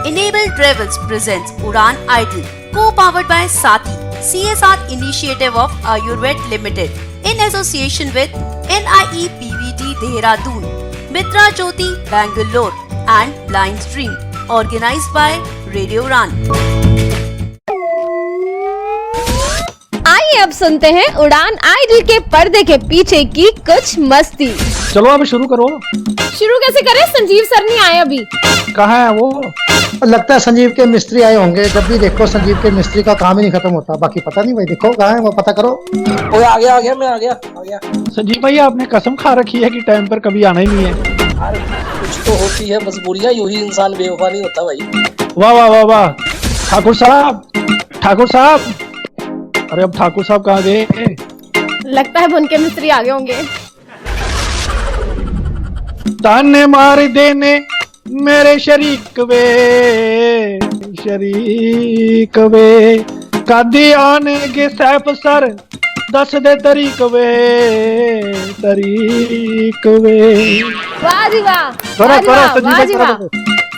Enable Travels presents Udan Idol, co-powered by Sati, CSR initiative of Ayurved Limited, in association with NIE PVT Dehradun, Mitra Jyoti Bangalore and Blind Stream, organized by Radio Udan. आइए अब सुनते हैं उड़ान idol के पर्दे के पीछे की कुछ मस्ती। चलो अब शुरू करो। शुरू कैसे करें? संजीव सर नहीं आए अभी। कहाँ है वो? लगता है संजीव के मिस्त्री आए होंगे। जब भी देखो संजीव के मिस्त्री का काम ही नहीं खत्म होता। बाकी पता नहीं भाई, देखो कहाँ है वो, पता करो। ओए आ गया मैं आ गया। संजीव भाई आपने कसम खा रखी है कि टाइम पर कभी आना ही नहीं है। अरे कुछ तो होती है मजबूरियां, यूं ही इंसान बेवफा नहीं होता भाई। वाह वाह वाह वाह, ठाकुर साहब। अरे अब ठाकुर साहब कहाँ गए? लगता है उनके मिस्त्री आ गए होंगे। ताने मार देने मेरे शरीक वे कदी आने के सैफ सर दस दे तरीक वे। वाह जी वाह,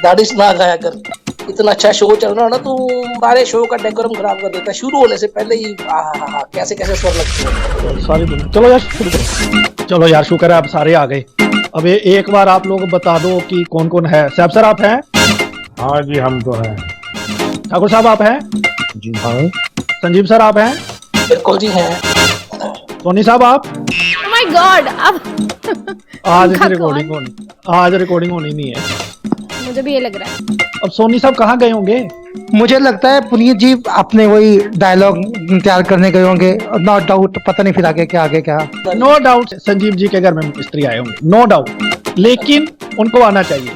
दाढ़ी ना गाया कर। इतना अच्छा शो चल रहा है ना, तू हमारे शो का डेकोरम खराब कर देता है। शुरू होने से पहले ही कैसे स्वर लगते हैं। सॉरी, चलो यार शुरू करो। चलो यार शुक्र है आप सारे आ गए। अब एक बार आप लोग बता दो कि कौन कौन है। सैफ सर आप हैं? हाँ जी हम तो हैं। ठाकुर साहब आप हैं? जी हाँ। संजीव सर आप हैं? बिल्कुल जी हैं। सोनी साहब आप? ओह माय गॉड, अब आज रिकॉर्डिंग होनी नहीं है। मुझे भी ये लग रहा है। अब सोनी साहब कहाँ गए होंगे? मुझे लगता है पुनीत जी अपने वही डायलॉग तैयार करने गए होंगे। नो डाउट, पता नहीं फिर आगे क्या। नो डाउट संजीव जी के घर में मिस्त्री आए होंगे, नो डाउट, लेकिन उनको आना चाहिए,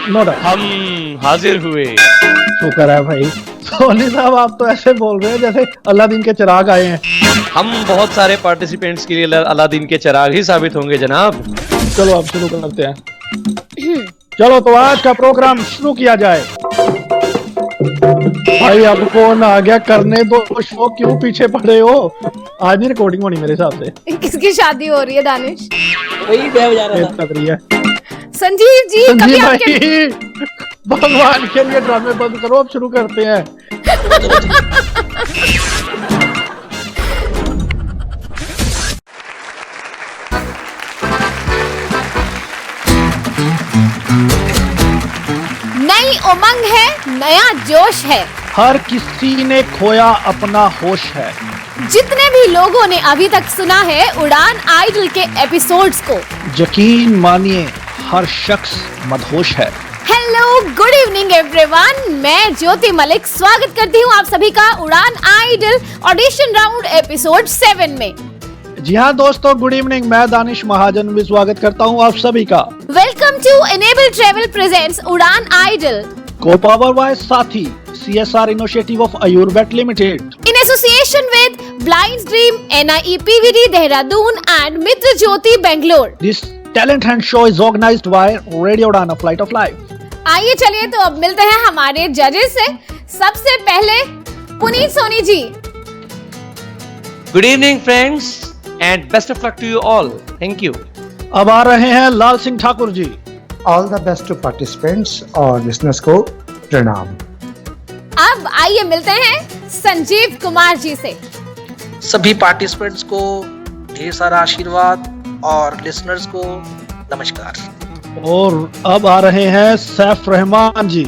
नो डाउट। हम हाजिर हुए। शुक्र है भाई। सोनी साहब आप तो ऐसे बोल रहे हैं जैसे अलादीन के चिराग आए हैं। हम बहुत सारे पार्टिसिपेंट्स के लिए अलादीन के चिराग ही साबित होंगे जनाब। चलो अब शुरू करते हैं। चलो तो आज का प्रोग्राम शुरू किया जाए। भाई अब कौन आ गया? करने दो शो, क्यों पीछे पड़े हो? आज नहीं रिकॉर्डिंग होनी मेरे हिसाब से। किसकी शादी हो रही है दानिश? वही बजा रहा था। संजीव जी संजीव भाई भगवान के लिए ड्रामे बंद करो, अब शुरू करते हैं। नई उमंग है, नया जोश है, हर किसी ने खोया अपना होश है। जितने भी लोगों ने अभी तक सुना है उड़ान आइडल के एपिसोड्स को, यकीन मानिए हर शख्स मदहोश है। हेलो, गुड इवनिंग एवरीवन, मैं ज्योति मलिक स्वागत करती हूँ आप सभी का उड़ान आइडल ऑडिशन राउंड एपिसोड 7 में। जी हाँ दोस्तों, गुड इवनिंग। मैं दानिश महाजन भी स्वागत करता हूँ आप सभी का। Welcome to enable travel presents Udaan idol, co power by Saathi, CSR initiative of Ayurved limited, in association with Blind Stream, NIE PVT Dehradun and Mitra Jyoti Bangalore. This talent hunt show is organized by Radio Udan, a flight of life. आइए चलिए तो अब मिलते हैं हमारे जजेस से। सबसे पहले Puneet Soni ji. Good evening friends and best of luck to you all. Thank you. अब आ रहे हैं Lal Singh Thakur ji. All the best to participants और लिसनर्स को प्रणाम। अब आइए मिलते हैं संजीव कुमार जी से। सभी पार्टिसिपेंट्स को ढेर सारा आशीर्वाद और लिसनर्स को नमस्कार। और अब आ रहे हैं Saif Rahman ji.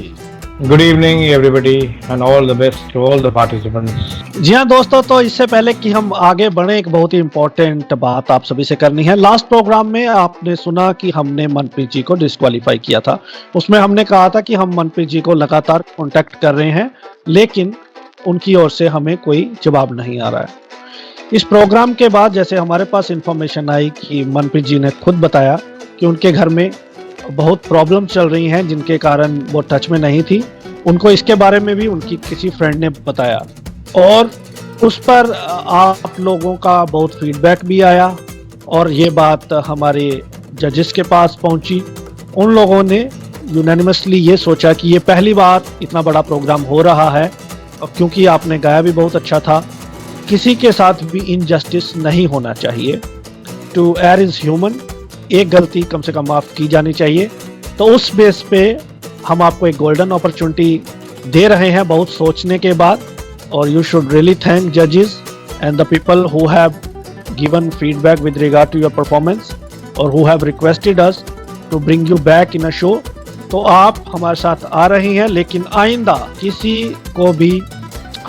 Good evening everybody and all the best to all the participants. जी हाँ दोस्तों, तो इससे पहले कि हम आगे बढ़े एक बहुत ही इम्पोर्टेंट बात आप सभी से करनी है। लास्ट प्रोग्राम में आपने सुना कि हमने मनप्रीत जी को डिस्क्वालीफाई किया था। उसमें हमने कहा था कि हम मनप्रीत जी को लगातार कांटेक्ट कर रहे हैं, लेकिन उनकी ओर से हमें कोई जवाब नहीं आ रहा है। इस प्रोग्राम के बाद जैसे हमारे पास इंफॉर्मेशन आई कि मनप्रीत जी ने खुद बताया कि उनके घर में बहुत प्रॉब्लम चल रही हैं जिनके कारण वो टच में नहीं थी। उनको इसके बारे में भी उनकी किसी फ्रेंड ने बताया और उस पर आप लोगों का बहुत फीडबैक भी आया और ये बात हमारे जजेस के पास पहुंची। उन लोगों ने यूनानिमसली ये सोचा कि ये पहली बार इतना बड़ा प्रोग्राम हो रहा है, क्योंकि आपने गाया भी बहुत अच्छा था, किसी के साथ भी इनजस्टिस नहीं होना चाहिए। टू एयर इज ह्यूमन, एक गलती कम से कम माफ की जानी चाहिए। तो उस बेस पे हम आपको एक गोल्डन अपॉर्चुनिटी दे रहे हैं बहुत सोचने के बाद, और यू शुड रियली थैंक जजेस and the people who have given feedback with regard to your performance और who have requested us to bring you back in a show. तो आप हमारे साथ आ रही हैं, लेकिन आइंदा किसी को भी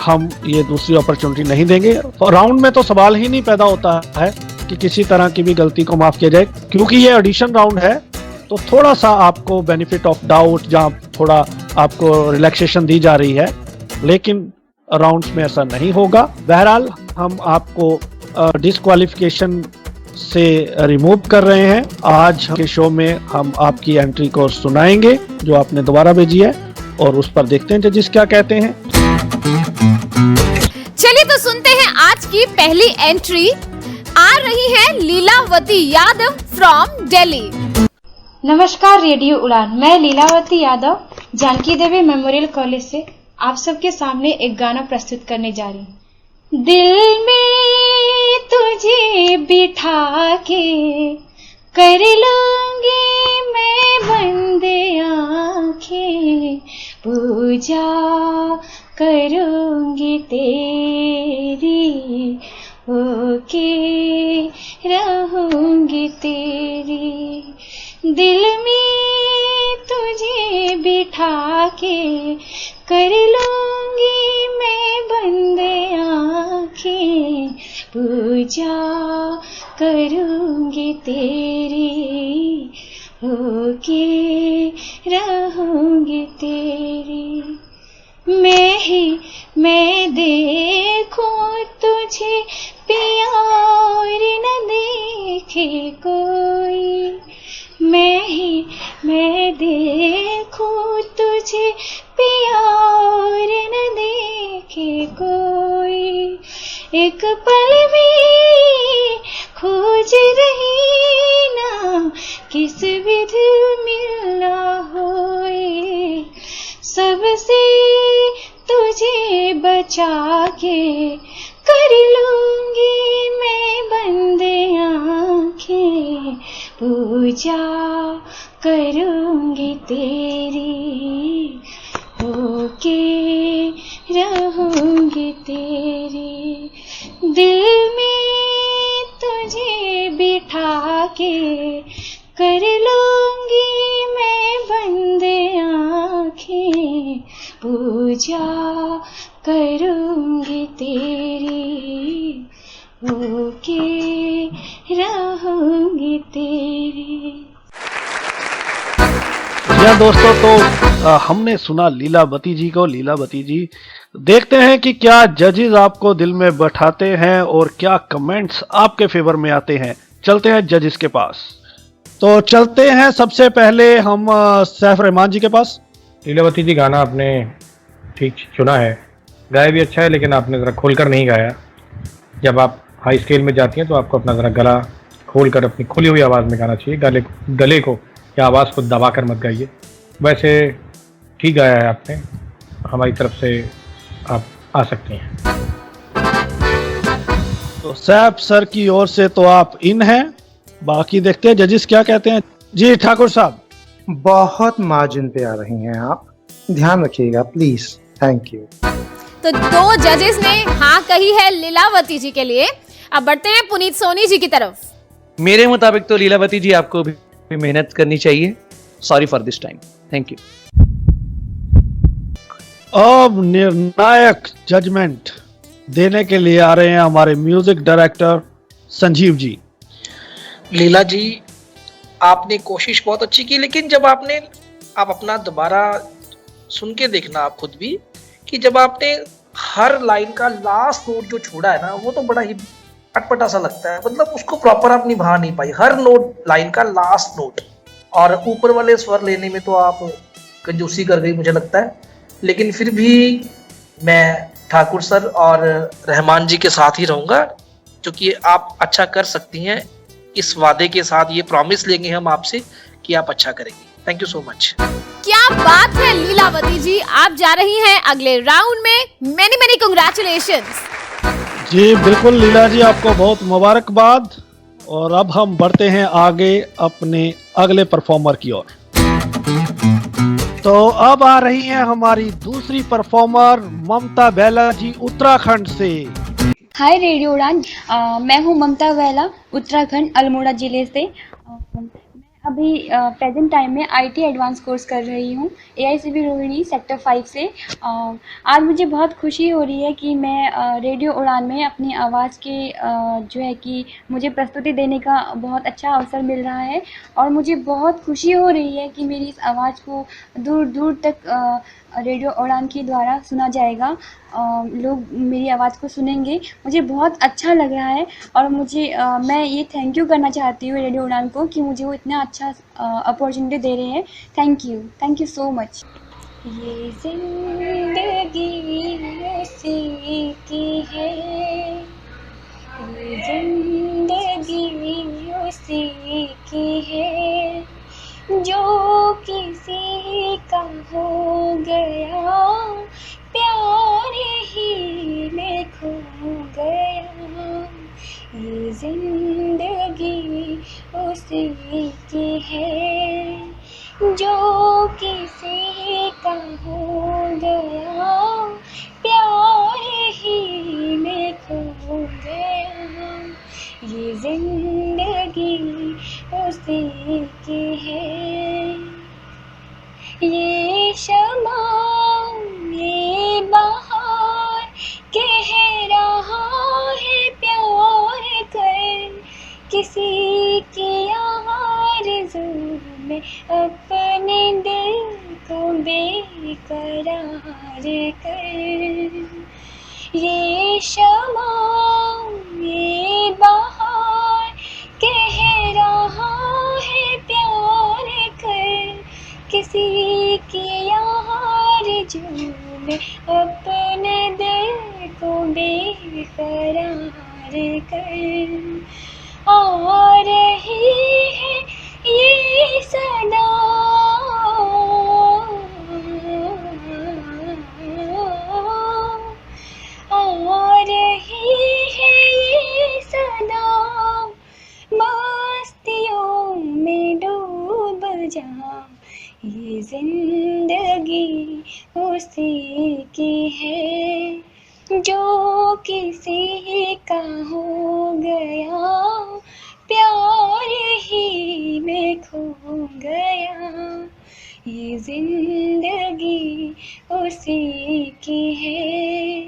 हम ये दूसरी अपॉर्चुनिटी नहीं देंगे। तो राउंड में तो सवाल ही नहीं पैदा होता है कि किसी तरह की भी गलती को माफ किया जाए, क्योंकि ये ऑडिशन राउंड है। तो थोड़ा सा आपको बेनिफिट ऑफ डाउट, जहाँ थोड़ा आपको रिलैक्सेशन दी जा रही है, लेकिन राउंड्स में ऐसा नहीं होगा। बहरहाल हम आपको डिस्क्वालिफिकेशन से रिमूव कर रहे हैं। आज के शो में हम आपकी एंट्री को सुनाएंगे जो आपने दोबारा भेजी है, और उस पर देखते हैं जजेस क्या कहते हैं। चलिए तो सुनते हैं आज की पहली एंट्री। आ रही है लीलावती यादव फ्रॉम दिल्ली। नमस्कार रेडियो उड़ान, मैं लीलावती यादव जानकी देवी मेमोरियल कॉलेज से आप सबके सामने एक गाना प्रस्तुत करने जा रही हूँ। दिल में तुझे बिठा के कर लूंगी मैं बंद आंखें, पूजा करूंगी तेरी, होके रहूंगी तेरी। दिल में तुझे बिठा के कर लूंगी मैं बंद आंखें, पूजा करूंगी तेरी, होके रहूंगी तेरी। मैं देखूं तुझे पिया और न देखे कोई, मैं देखूं तुझे पिया और न देखे कोई। एक पल भी खोज रही ना किस विध मिलना होए, सबसे तुझे बचा के कर लूंगी मैं बंद आंखें, पूजा करूंगी तेरी, होके रहूंगी तेरी। दिल में तुझे बिठा के कर लूंगी मैं बंद आंखें, पूजा करूंगी तेरी, होके रहूंगी तेरी। जी दोस्तों, तो हमने सुना लीलावती जी को। लीलावती जी, देखते हैं कि क्या जजेस आपको दिल में बैठाते हैं और क्या कमेंट्स आपके फेवर में आते हैं। चलते हैं जजेस के पास। तो चलते हैं सबसे पहले हम सैफ रहमान जी के पास। लीलावती जी, गाना आपने ठीक चुना है, गाया भी अच्छा है, लेकिन आपने ज़रा खोलकर नहीं गाया। जब आप हाई स्केल में जाती हैं तो आपको अपना ज़रा गला खोलकर अपनी खुली हुई आवाज़ में गाना चाहिए। गले को या आवाज़ को दबाकर मत गाइए। वैसे ठीक गाया है आपने, हमारी तरफ से आप आ सकती हैं। तो सैफ सर की ओर से तो आप इन हैं, बाकी देखते हैं जजेस क्या कहते हैं। जी ठाकुर साहब। बहुत मार्जिन पे आ रही हैं आप, ध्यान रखिएगा प्लीज। Thank you. तो दो जजेस ने हाँ कही है लीलावती जी के लिए। अब बढ़ते हैं पुनीत सोनी जी की तरफ। मेरे मुताबिक तो लीलावती जी आपको भी मेहनत करनी चाहिए। Sorry for this time, thank you. अब निर्णायक जजमेंट देने के लिए आ रहे हैं हमारे म्यूजिक डायरेक्टर संजीव जी। लीला जी, आपने कोशिश बहुत अच्छी की, लेकिन जब आप अपना दोबारा सुन के देखना आप खुद भी, कि जब आपने हर लाइन का लास्ट नोट जो छोड़ा है ना, वो तो बड़ा ही अटपटा सा लगता है। मतलब उसको प्रॉपर आप निभा नहीं पाई, हर नोट लाइन का लास्ट नोट, और ऊपर वाले स्वर लेने में तो आप कंजूसी कर गई मुझे लगता है। लेकिन फिर भी मैं ठाकुर सर और रहमान जी के साथ ही रहूंगा, क्योंकि आप अच्छा कर सकती हैं। इस वादे के साथ ये प्रॉमिस लेंगे हम आपसे कि आप अच्छा करेंगी। Thank you so much. क्या बात है लीलावती जी, आप जा रही हैं अगले राउंड में। Many many congratulations. जी बिल्कुल लीला जी, आपको बहुत मुबारकबाद। और अब हम बढ़ते हैं आगे अपने अगले परफॉर्मर की ओर। तो अब आ रही हैं हमारी दूसरी परफॉर्मर ममता बेला जी उत्तराखंड से। हाय रेडियो उड़ान, मैं हूँ ममता बेला, उत्तराखंड अल्मोड़ा जिले से। मैं अभी प्रेजेंट टाइम में आईटी एडवांस कोर्स कर रही हूँ एआईसीबी रोहिणी सेक्टर 5 से। आज मुझे बहुत खुशी हो रही है कि मैं रेडियो उड़ान में अपनी आवाज़ के जो है कि मुझे प्रस्तुति देने का बहुत अच्छा अवसर मिल रहा है और मुझे बहुत खुशी हो रही है कि मेरी इस आवाज़ को दूर दूर तक रेडियो उड़ान के द्वारा सुना जाएगा। लोग मेरी आवाज़ को सुनेंगे, मुझे बहुत अच्छा लग रहा है और मैं ये थैंक यू करना चाहती हूँ रेडियो उड़ान को कि मुझे वो इतना अच्छा अपॉर्चुनिटी दे रहे हैं। Thank you so much. ये जिंदगी उसी की है, ये जिंदगी उसी की है, जो किसी का हो गया प्यार ही में खो गया। ये जिंदगी उसी की है, जो किसी का हो गया प्यार ही में खो गया। ये जिंदगी उसी की है, ये शमा ये बहार कह रहा है प्यार कर, किसी की आरज़ू में अपने दिल को बेकरार कर। ये शमा ये बहार कह रहा है प्यार कर, किसी की आरज़ू में अपने दिल को बेकरार कर। आ रही है ये सदा, आ रही है ये सदा, मस्तियों में डूब जा। ये जिंदगी उसी की है, जो किसी का हो गया प्यार ही में खो गया। ये जिंदगी उसी की है।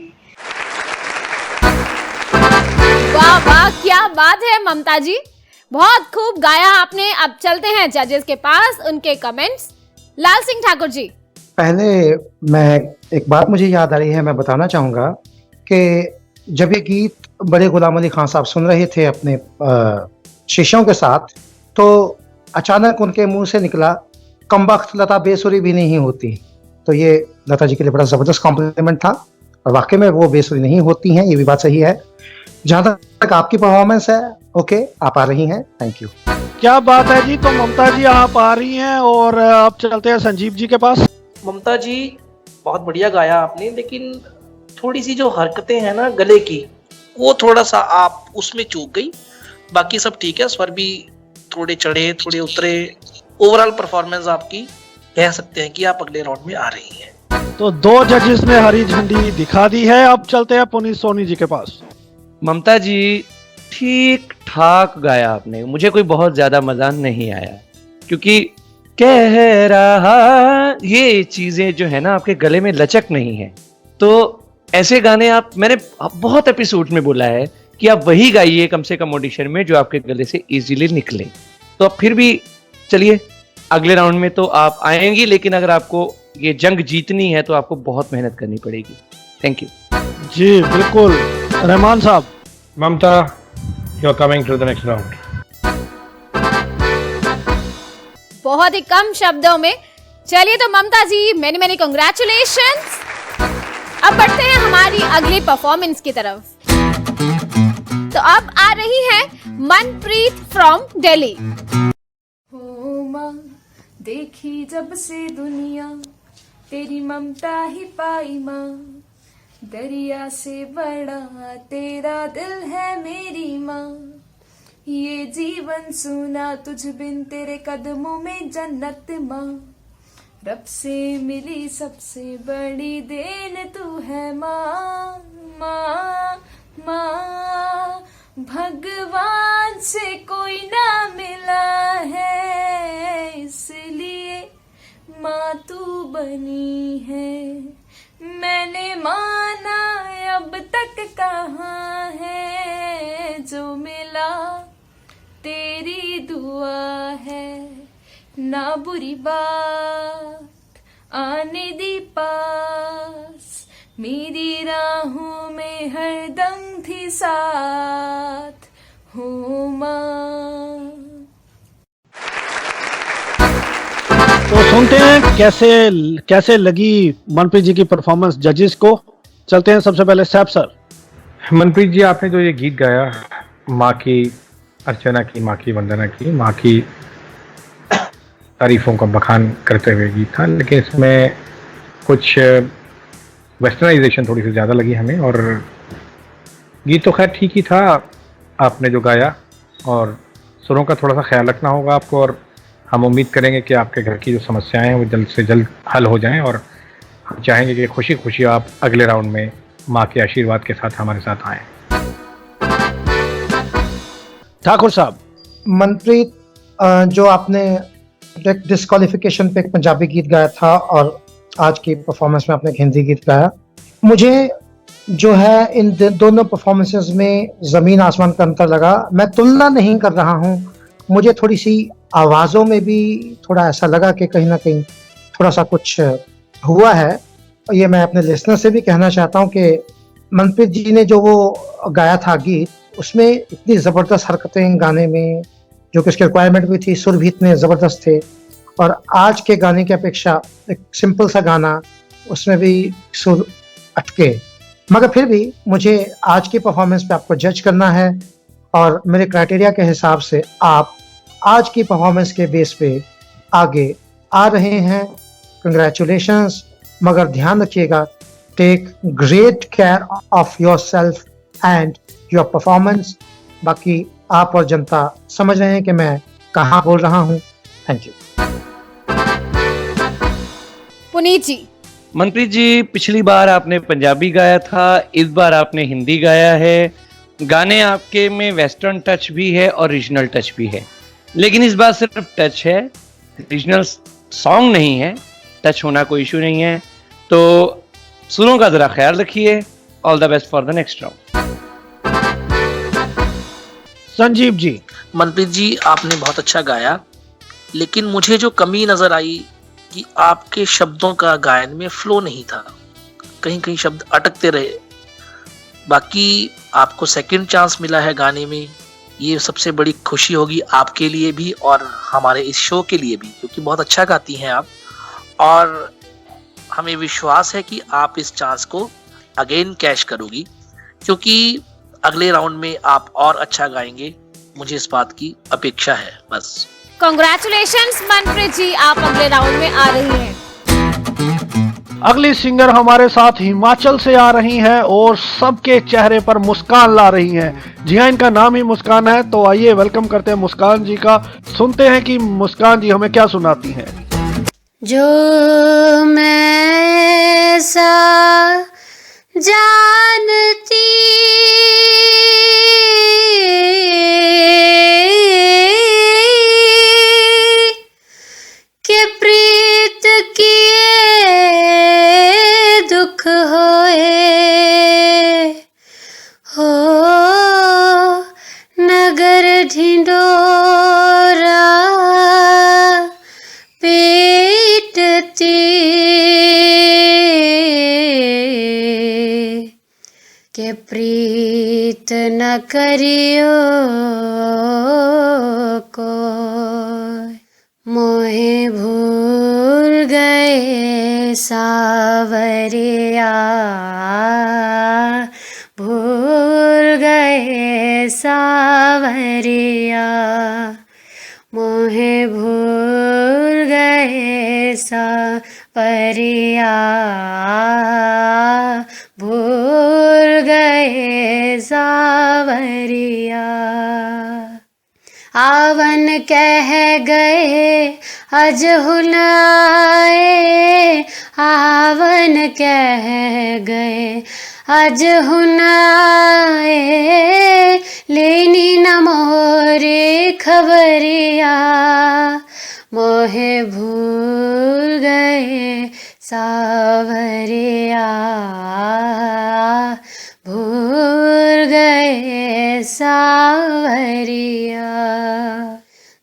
वाह वाह, क्या बात है ममता जी, बहुत खूब गाया आपने। अब चलते हैं जजेस के पास, उनके कमेंट्स। लाल सिंह ठाकुर जी। पहले मैं एक बात मुझे याद आ रही है, मैं बताना चाहूँगा कि जब ये गीत बड़े गुलाम अली खान साहब सुन रहे थे अपने शिष्यों के साथ, तो अचानक उनके मुंह से निकला कमबख्त लता बेसुरी भी नहीं होती। तो ये लता जी के लिए बड़ा ज़बरदस्त कॉम्प्लीमेंट था और वाकई में वो बेसुरी नहीं होती हैं, ये भी बात सही है। जहाँ तक आपकी परफॉर्मेंस है, ओके आप आ रही हैं, थैंक यू। क्या बात है जी। तो ममता जी आप आ रही हैं और अब चलते हैं संजीव जी के पास। ममता जी बहुत बढ़िया गाया आपने, लेकिन थोड़ी सी जो हरकतें हैं ना गले की, वो थोड़ा सा आप उसमें चूक गई। बाकी सब ठीक है, स्वर भी थोड़े चढ़े थोड़े उतरे। ओवरऑल परफॉर्मेंस आपकी कह सकते हैं कि आप अगले राउंड में आ रही हैं। तो 2 जजेस ने हरी झंडी दिखा दी है। अब चलते हैं पुनीत सोनी जी के पास। ममता जी ठीक ठाक गाया आपने, मुझे कोई बहुत ज्यादा मजा नहीं आया, क्योंकि कह रहा ये चीजें जो है ना आपके गले में लचक नहीं है। तो ऐसे गाने मैंने बहुत एपिसोड में बोला है कि आप वही गाइए कम से कम ऑडिशन में जो आपके गले से इजीली निकले। तो अब फिर भी चलिए, अगले राउंड में तो आप आएंगी, लेकिन अगर आपको ये जंग जीतनी है तो आपको बहुत मेहनत करनी पड़ेगी। थैंक यू जी बिल्कुल। रहमान साहब। Mamta, you are coming to the next round. बहुत ही कम शब्दों में। चलिए तो Mamta ji, many many congratulations. अब बढ़ते हैं हमारी अगली परफॉर्मेंस की तरफ। तो अब आ रही है मनप्रीत फ्रॉम दिल्ली। हो माँ, देखी जब से दुनिया तेरी ममता ही पाई माँ, दरिया से बड़ा तेरा दिल है मेरी माँ, ये जीवन सुना तुझ बिन तेरे कदमों में जन्नत माँ, रब से मिली सबसे बड़ी देन तू है माँ, माँ, माँ। भगवान से कोई ना मिला है, इसलिए माँ तू बनी है। मैंने माना अब तक कहाँ है, जो मिला तेरी दुआ है। ना बुरी बात आने दी पास, मेरी राहों में हरदम थी साथ, हो माँ। तो सुनते हैं कैसे लगी मनप्रीत जी की परफॉर्मेंस जजेस को। चलते हैं सबसे पहले सैफ सर। मनप्रीत जी, आपने जो ये गीत गाया, माँ की अर्चना की, माँ की वंदना की, माँ की तारीफों का बखान करते हुए गीत था, लेकिन इसमें कुछ वेस्टर्नाइजेशन थोड़ी सी ज़्यादा लगी हमें। और गीत तो खैर ठीक ही था आपने जो गाया, और सुरों का थोड़ा सा ख्याल रखना होगा आपको, और हम उम्मीद करेंगे कि आपके घर की जो समस्याएं हैं वो जल्द से जल्द हल हो जाएं, और हम चाहेंगे कि खुशी खुशी आप अगले राउंड में माँ के आशीर्वाद के साथ हमारे साथ आएँ। ठाकुर साहब। मनप्रीत, जो आपने डिस्क्वालिफिकेशन पे एक पंजाबी गीत गाया था और आज की परफॉर्मेंस में आपने एक हिंदी गीत गाया, मुझे जो है इन दोनों परफॉर्मेंसेस में ज़मीन आसमान का अंतर लगा। मैं तुलना नहीं कर रहा हूँ, मुझे थोड़ी सी आवाज़ों में भी थोड़ा ऐसा लगा कि कहीं ना कहीं थोड़ा सा कुछ हुआ है। ये मैं अपने लिसनर से भी कहना चाहता हूँ कि मनप्रीत जी ने जो वो गाया था गीत, उसमें इतनी ज़बरदस्त हरकतें गाने में, जो कि उसकी रिक्वायरमेंट भी थी, सुर भी इतने ज़बरदस्त थे। और आज के गाने की अपेक्षा एक सिंपल सा गाना, उसमें भी सुर अटके। मगर फिर भी मुझे आज की परफॉर्मेंस पे आपको जज करना है, और मेरे क्राइटेरिया के हिसाब से आप आज की परफॉर्मेंस के बेस पे आगे आ रहे हैं। कंग्रेचुलेशंस, मगर ध्यान रखिएगा, take great care of yourself and your performance. बाकी आप और जनता समझ रहे हैं कि मैं कहाँ बोल रहा हूँ। Thank you. पुनीत जी। मनप्रीत जी, पिछली बार आपने पंजाबी गाया था, इस बार आपने हिंदी गाया है। गाने आपके में वेस्टर्न टच भी है और रीजनल टच भी है, लेकिन इस बार सिर्फ टच है, रीजनल सॉन्ग नहीं है। टच होना कोई इशू नहीं है, तो सुरों का जरा ख्याल रखिए। All the best for the next round. Sanjeev ji. Manpreet ji, आपने बहुत अच्छा गाया, लेकिन मुझे जो कमी नजर आई कि आपके शब्दों का गायन में फ्लो नहीं था, कहीं कहीं शब्द अटकते रहे। बाकी आपको सेकंड चांस मिला है गाने में, ये सबसे बड़ी खुशी होगी आपके लिए भी और हमारे इस शो के लिए भी, क्योंकि बहुत अच्छा गाती हैं आप, और हमें विश्वास है कि आप इस चांस को अगेन कैश करोगी, क्योंकि अगले राउंड में आप और अच्छा गाएंगे, मुझे इस बात की अपेक्षा है। बस कांग्रेचुलेशंस मनप्रीत जी, आप अगले राउंड में आ रही हैं। अगली सिंगर हमारे साथ हिमाचल से आ रही हैं और सबके चेहरे पर मुस्कान ला रही हैं। जी हाँ, इनका नाम ही मुस्कान है, तो आइए वेलकम करते हैं मुस्कान जी का। सुनते हैं कि मुस्कान जी हमें क्या सुनाती हैं। जो मैं सा जानती के प्रीत किए दुख होए हो नगर ढिंडोरा पीटती के प्रीत न करियो को मोहे भूल गए सावरिया भूल गए सावरिया मोहे भूल गए सावरिया भूल गए सावरिया आवन कह गए अज हुन आए आवन कह गए, अज हुन आए लेनी न मोरे खबरिया, मोहे भूल गए सावरिया, भूल गए सावरिया।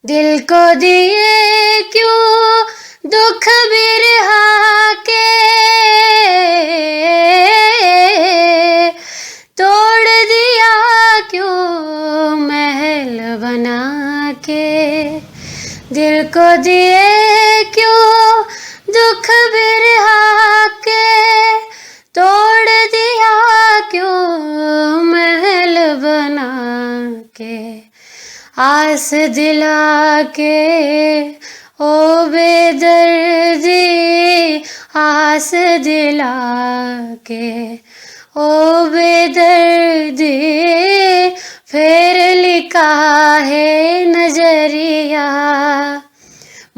दिल को दिए क्यों दुख बिरहा के, तोड़ दिया क्यों महल बना के, दिल को दिए क्यों दुख बिरहा के, तोड़ दिया क्यों महल बना के, आस दिला के ओ बेदर्दी, आस दिला के ओ बेदर्दी, फिर लिखा है नजरिया,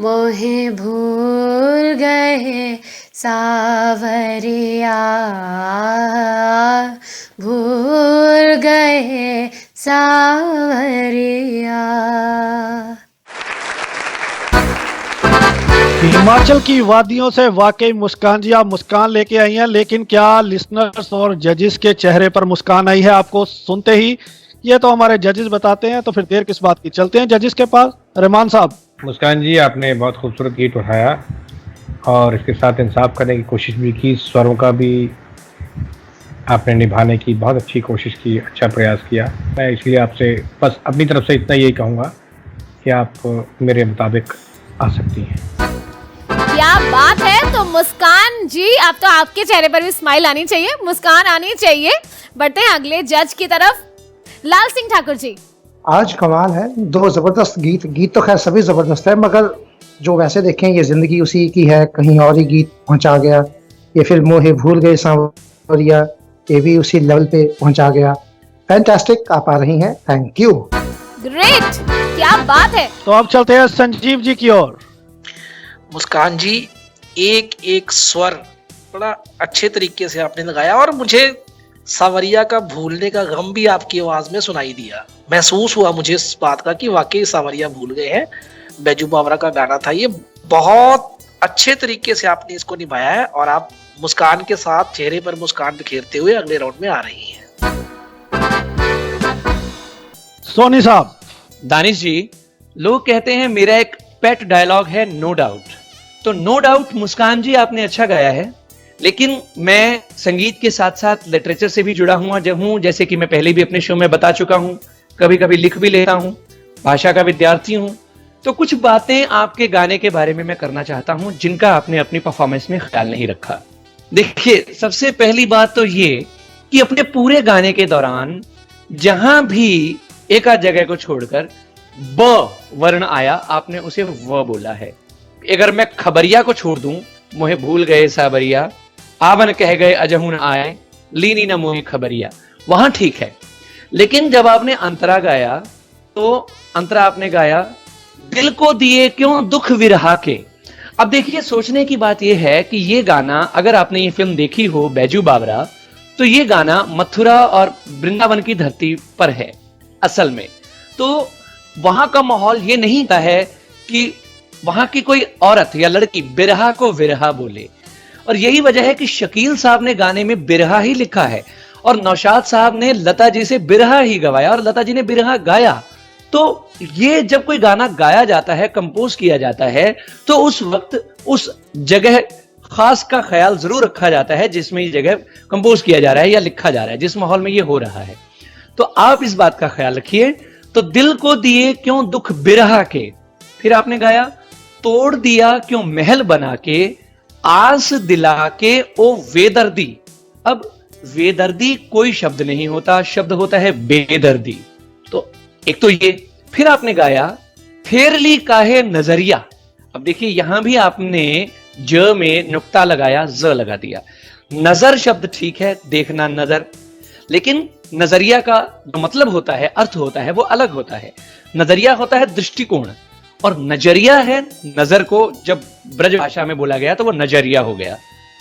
मोहे भूल गए सावरिया, भूल गए सावरिया। हिमाचल की वादियों से वाकई मुस्कान जी आप मुस्कान लेके आई हैं, लेकिन क्या लिसनर्स और जजेस के चेहरे पर मुस्कान आई है आपको सुनते ही? ये तो हमारे जजेस बताते हैं, तो फिर देर किस बात की, चलते हैं जजेस के पास। रहमान साहब। मुस्कान जी, आपने बहुत खूबसूरत गीत उठाया और इसके साथ इंसाफ करने की कोशिश भी की, स्वरों का भी आपने निभाने की बहुत अच्छी कोशिश की, अच्छा प्रयास किया। मैं इसलिए आपसे बस अपनी तरफ से इतना यही कहूँगा कि आप मेरे मुताबिक आ सकती हैं। क्या बात है। तो मुस्कान जी, अब तो आपके चेहरे पर भी स्माइल आनी चाहिए, मुस्कान आनी चाहिए। बढ़ते हैं अगले जज की तरफ, लाल सिंह ठाकुर जी। आज कमाल है, दो जबरदस्त गीत तो खैर सभी जबरदस्त है, मगर जो वैसे देखें ये जिंदगी उसी की है, कहीं और ही गीत पहुंचा गया। ये फिल्म मोहे भूल गए सांवरिया, ये भी उसी लेवल पे पहुंचा गया। फैंटास्टिक, आप आ रही हैं, थैंक यू। ग्रेट, क्या बात है। तो अब चलते हैं संजीव जी की ओर। मुस्कान जी, एक एक स्वर बड़ा अच्छे तरीके से आपने लगाया और मुझे सावरिया का भूलने का गम भी आपकी आवाज में सुनाई दिया। महसूस हुआ मुझे इस बात का कि वाकई सावरिया भूल गए हैं। बैजू बावरा का गाना था ये, बहुत अच्छे तरीके से आपने इसको निभाया है और आप मुस्कान के साथ चेहरे पर मुस्कान बिखेरते हुए अगले राउंड में आ रही हैं। सोनी साहब। दानिश जी, लोग कहते हैं मेरा एक पेट डायलॉग है नो डाउट, तो नो डाउट मुस्कान जी आपने अच्छा गाया है, लेकिन मैं संगीत के साथ साथ लिटरेचर से भी जुड़ा हुआ हूं, जैसे कि मैं पहले भी अपने शो में बता चुका हूं, कभी कभी लिख भी लेता हूं, भाषा का विद्यार्थी हूं। तो कुछ बातें आपके गाने के बारे में मैं करना चाहता हूं जिनका आपने अपनी परफॉर्मेंस में ख्याल नहीं रखा। देखिए, सबसे पहली बात तो ये कि अपने पूरे गाने के दौरान जहां भी एक आध जगह को छोड़कर ब वर्ण आया, आपने उसे व बोला है। अगर मैं खबरिया को छोड़ दूं, मोहे भूल गए सावरिया, आवन कह गए अजहुन आए, लीनी न मोहे खबरिया, वहां ठीक है। लेकिन जब आपने अंतरा गाया तो अंतरा आपने गाया दिल को दिए क्यों दुख विरहा के। अब देखिए, सोचने की बात यह है कि ये गाना, अगर आपने ये फिल्म देखी हो बैजू बावरा, तो ये गाना मथुरा और वृंदावन की धरती पर है असल में। तो वहां का माहौल ये नहीं था है कि वहां की कोई औरत या लड़की बिरहा को विरहा बोले, और यही वजह है कि शकील साहब ने गाने में बिरहा ही लिखा है और नौशाद साहब ने लता जी से बिरहा ही गवाया और लता जी ने बिरहा गाया। तो ये जब कोई गाना गाया जाता है, कंपोज किया जाता है, तो उस वक्त उस जगह खास का ख्याल जरूर रखा जाता है जिसमें ये जगह कंपोज किया जा रहा है या लिखा जा रहा है, जिस माहौल में ये हो रहा है। तो आप इस बात का ख्याल रखिए। तो दिल को दिए क्यों दुख बिरहा के, फिर आपने गाया तोड़ दिया क्यों महल बना के, आस दिला के ओ वेदर्दी। अब वेदर्दी कोई शब्द नहीं होता, शब्द होता है बेदर्दी। तो एक तो ये, फिर आपने गाया फेरली काहे नजरिया। अब देखिए, यहां भी आपने ज में नुक्ता लगाया, ज लगा दिया। नजर शब्द ठीक है, देखना नजर, लेकिन नजरिया का जो मतलब होता है, अर्थ होता है, वो अलग होता है। नजरिया होता है दृष्टिकोण, और नजरिया है, नजर को जब ब्रज भाषा में बोला गया तो वो नजरिया हो गया,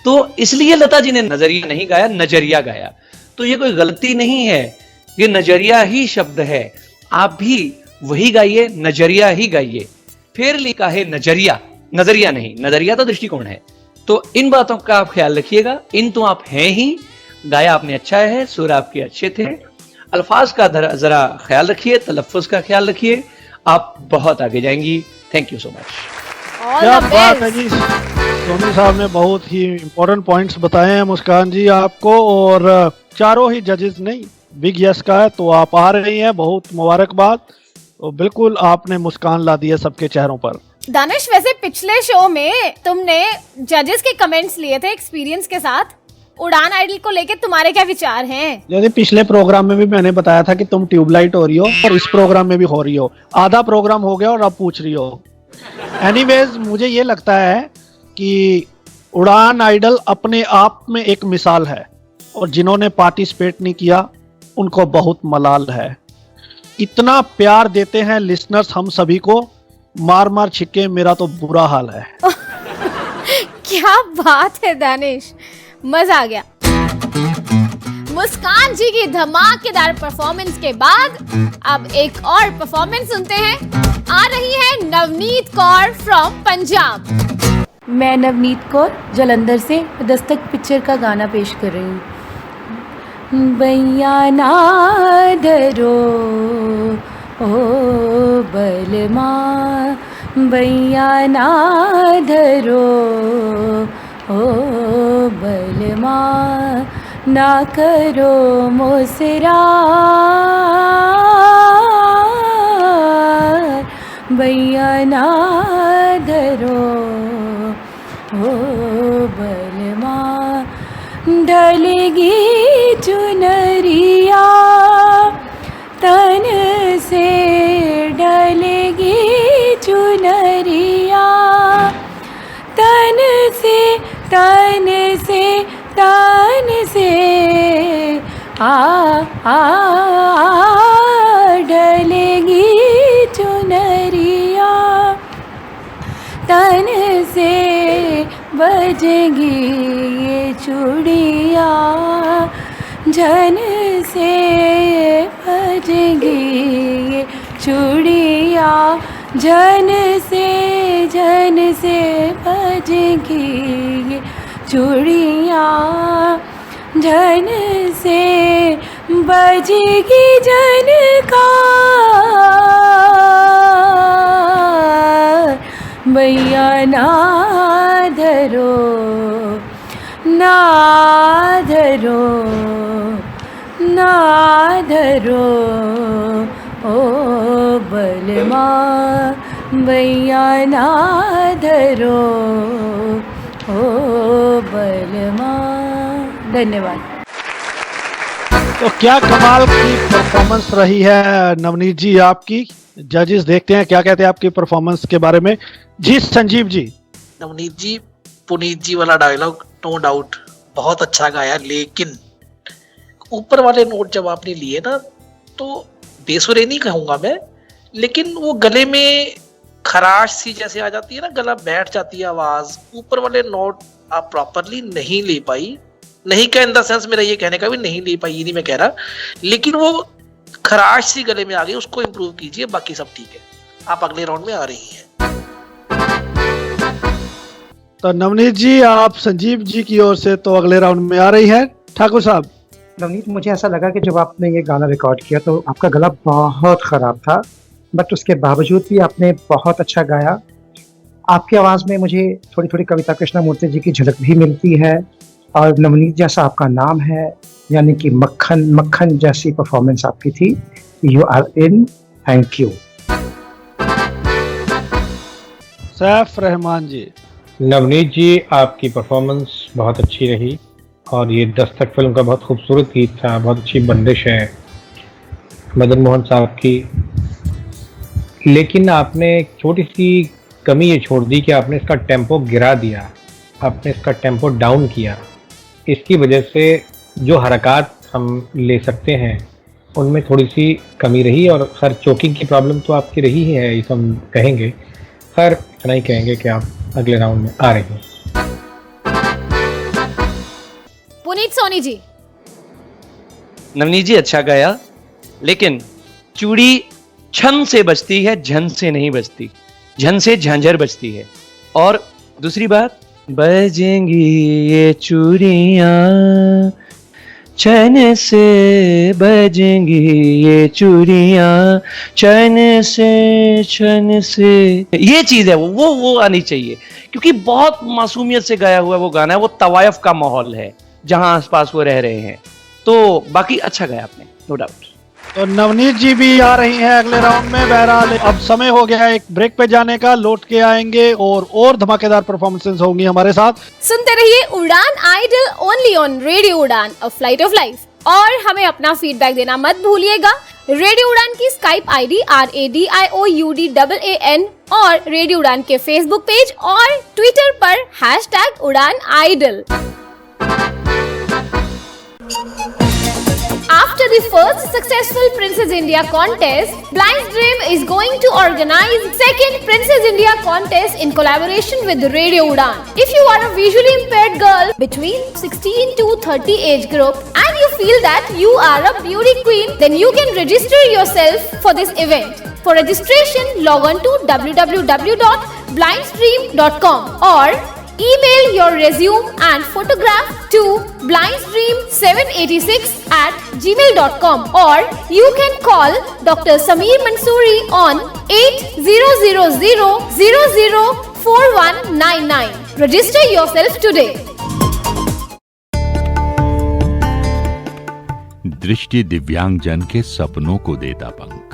तो इसलिए लता जी ने नजरिया नहीं गाया, नजरिया गाया। तो ये कोई गलती नहीं है, ये नजरिया ही शब्द है, आप भी वही गाइए, नजरिया ही गाइए। फेर लिखा है नजरिया, नजरिया नहीं, नजरिया तो दृष्टिकोण है। तो इन बातों का आप ख्याल रखिएगा, इन तो आप हैं ही, गाया आपने अच्छा है, सुर आपके अच्छे थे, अल्फाज का जरा ख्याल रखिए, तलफ्फुज का ख्याल रखिए, आप बहुत आगे जाएंगी। Thank you so much. क्या बात है जी, सोनी साहब ने बहुत ही इम्पोर्टेंट पॉइंट्स बताए हैं मुस्कान जी आपको, और चारों ही जजेस नहीं बिग यस का है, तो आप आ रही हैं, बहुत मुबारकबाद। तो बिल्कुल आपने मुस्कान ला दी है सबके चेहरों पर। दानिश, वैसे पिछले शो में तुमने जजेस के कमेंट्स लिए थे एक्सपीरियंस के साथ, उड़ान आइडल को लेके तुम्हारे क्या विचार हैं? जैसे पिछले प्रोग्राम में भी मैंने बताया था कि तुम ट्यूबलाइट हो रही हो, और इस प्रोग्राम में भी हो रही हो, आधा प्रोग्राम हो गया और अब पूछ रही हो। एनीवेज, मुझे ये लगता है कि उड़ान आइडल अपने आप में एक मिसाल है, और जिन्होंने पार्टिसिपेट नहीं किया उनको बहुत मलाल है। इतना प्यार देते हैं लिसनर्स हम सभी को, मार मार छिक्के मेरा तो बुरा हाल है। क्या बात है दानिश, मजा आ गया। मुस्कान जी की धमाकेदार परफॉर्मेंस के बाद अब एक और परफॉर्मेंस सुनते हैं। आ रही है नवनीत कौर फ्रॉम पंजाब। मैं नवनीत कौर जलंधर से दस्तक पिक्चर का गाना पेश कर रही हूँ। बैया ना धरो ओ बलमा, बैया ना धरो ओ बलमा, ना करो मोसरा, बैया ना धरो ओ बलमा, ढलेगी चुनरिया तन से, ढलेगी चुनरिया तन से, तन से, तन से, आ ढलेगी चुनरिया तन से, बजेगी ये चूड़िया, झन से बजेगी ये चूड़िया, झन से बजेगी ये चूड़िया, झन से बजेगी झनकार, बैया ना धरो, ना धरो, ना धरो ओ बलमा, बैया ना धरो ओ बलमा। धन्यवाद। तो क्या कमाल की परफॉर्मेंस रही है नवनीत जी आपकी। जजेस देखते हैं क्या कहते हैं आपकी परफॉर्मेंस के बारे में। जी संजीव जी। नवनीत जी, पुनीत जी वाला डायलॉग नो डाउट बहुत अच्छा गाया, लेकिन ऊपर वाले नोट जब आपने लिए ना तो बेसुरे नहीं कहूंगा मैं, लेकिन वो गले में खराश सी जैसे आ जाती है ना, गला बैठ जाती है आवाज, ऊपर वाले नोट आप प्रॉपरली नहीं ले पाई। नहीं का इन द सेंस मेरा ये कहने का भी नहीं ले पाई, ये नहीं मैं कह रहा, लेकिन वो खराश सी गले में आ गई, उसको इम्प्रूव कीजिए, बाकी सब ठीक है। आप अगले राउंड में आ रही हैं। तो नवनीत जी आप संजीव जी की ओर से तो अगले राउंड में आ रही है। ठाकुर साहब। नवनीत, मुझे ऐसा लगा कि जब आपने ये गाना रिकॉर्ड किया तो आपका गला बहुत ख़राब था, बट उसके बावजूद भी आपने बहुत अच्छा गाया। आपकी आवाज़ में मुझे थोड़ी थोड़ी कविता कृष्णमूर्ति जी की झलक भी मिलती है, और नवनीत जैसा आपका नाम है, यानी कि मक्खन मक्खन जैसी परफॉर्मेंस आपकी थी। You are in, thank you. Saif Rahman ji. Navneet ji, आपकी परफॉर्मेंस बहुत अच्छी रही, और ये दस्तक फिल्म का बहुत खूबसूरत गीत था, बहुत अच्छी बंदिश है मदन मोहन साहब की। लेकिन आपने एक छोटी सी कमी ये छोड़ दी कि आपने इसका टेम्पो गिरा दिया, आपने इसका टेम्पो डाउन किया। इसकी वजह से जो हरकत हम ले सकते हैं उनमें थोड़ी सी कमी रही, और खैर चोकिंग की प्रॉब्लम तो आपकी रही ही है, ये तो हम कहेंगे। खैर इतना ही कहेंगे कि आप अगले राउंड में आ रहे हैं। पुनीत सोनी जी। नवनीत जी अच्छा गाया, लेकिन चूड़ी छन से बजती है, झन से नहीं बजती। झन से झांझर बजती है। और दूसरी बात, बजेंगी ये चूड़ियां चैन से, बजेंगी ये चूड़ियां चैन से, ये चीज है वो आनी चाहिए, क्योंकि बहुत मासूमियत से गाया हुआ वो गाना है। वो तवायफ का माहौल है जहां आसपास वो रह रहे हैं। तो बाकी अच्छा गाया आपने, नो डाउट। तो नवनीत जी भी आ रही हैं अगले राउंड में। बहरहाल अब समय हो गया है एक ब्रेक पे जाने का, लौट के आएंगे और धमाकेदार परफॉर्मेंसेस होंगी हमारे साथ। सुनते रहिए उड़ान idol only on radio Udaan, a flight of life. और हमें अपना फीडबैक देना मत भूलिएगा। रेडियो उड़ान की स्काइप आईडी RADIOUDAAN और रेडियो उड़ान के फेसबुक पेज और ट्विटर पर #उड़ान-आइडल। After the first successful Princess India contest, Blind Dream is going to organize second Princess India contest in collaboration with Radio Udan. If you are a visually impaired girl between 16 to 30 age group and you feel that you are a beauty queen, then you can register yourself for this event. For registration, log on to www.blindstream.com or email your resume and photograph to blindstream786@gmail.com or you can call Dr. Sameer Mansoori on 8000004199. Register yourself today. दृष्टि दिव्यांगजन के सपनों को देता पंख,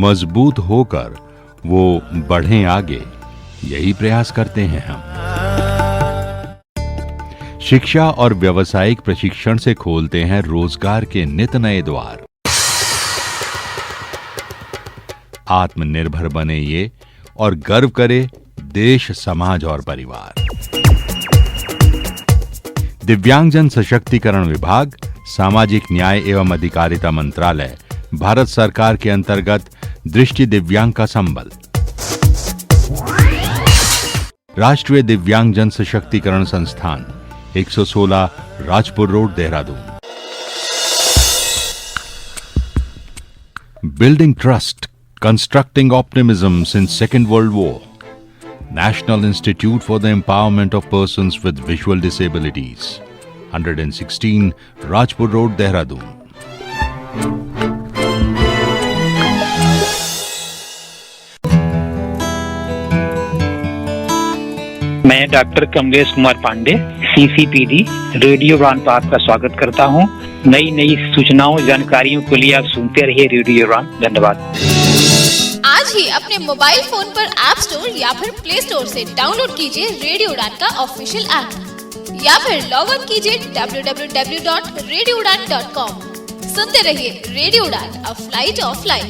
मजबूत होकर वो बढ़ें आगे, यही प्रयास करते हैं हम। शिक्षा और व्यावसायिक प्रशिक्षण से खोलते हैं रोजगार के नित नए द्वार। आत्मनिर्भर बने ये और गर्व करे देश, समाज और परिवार। दिव्यांगजन सशक्तिकरण विभाग, सामाजिक न्याय एवं अधिकारिता मंत्रालय, भारत सरकार के अंतर्गत दृष्टि दिव्यांग का संबल। राष्ट्रीय दिव्यांगजन सशक्तिकरण संस्थान, 116 Rajpur road, Dehradun. Building trust, constructing optimism since second world war, national institute for the empowerment of persons with visual disabilities, 116 Rajpur road, Dehradun. मैं doctor Kamlesh Kumar Pandey, CCPD radio Udaan पर आपका स्वागत करता हूं। नई सूचनाओं जानकारियों के लिए आप सुनते रहिए रेडियो उड़ान। धन्यवाद। आज ही अपने मोबाइल फोन पर ऐप स्टोर या फिर प्ले स्टोर से डाउनलोड कीजिए रेडियो उड़ान का ऑफिशियल ऐप या फिर लॉग ऑन कीजिए www.radioudan.com। सुनते रहिए radio Udaan, a flight of life.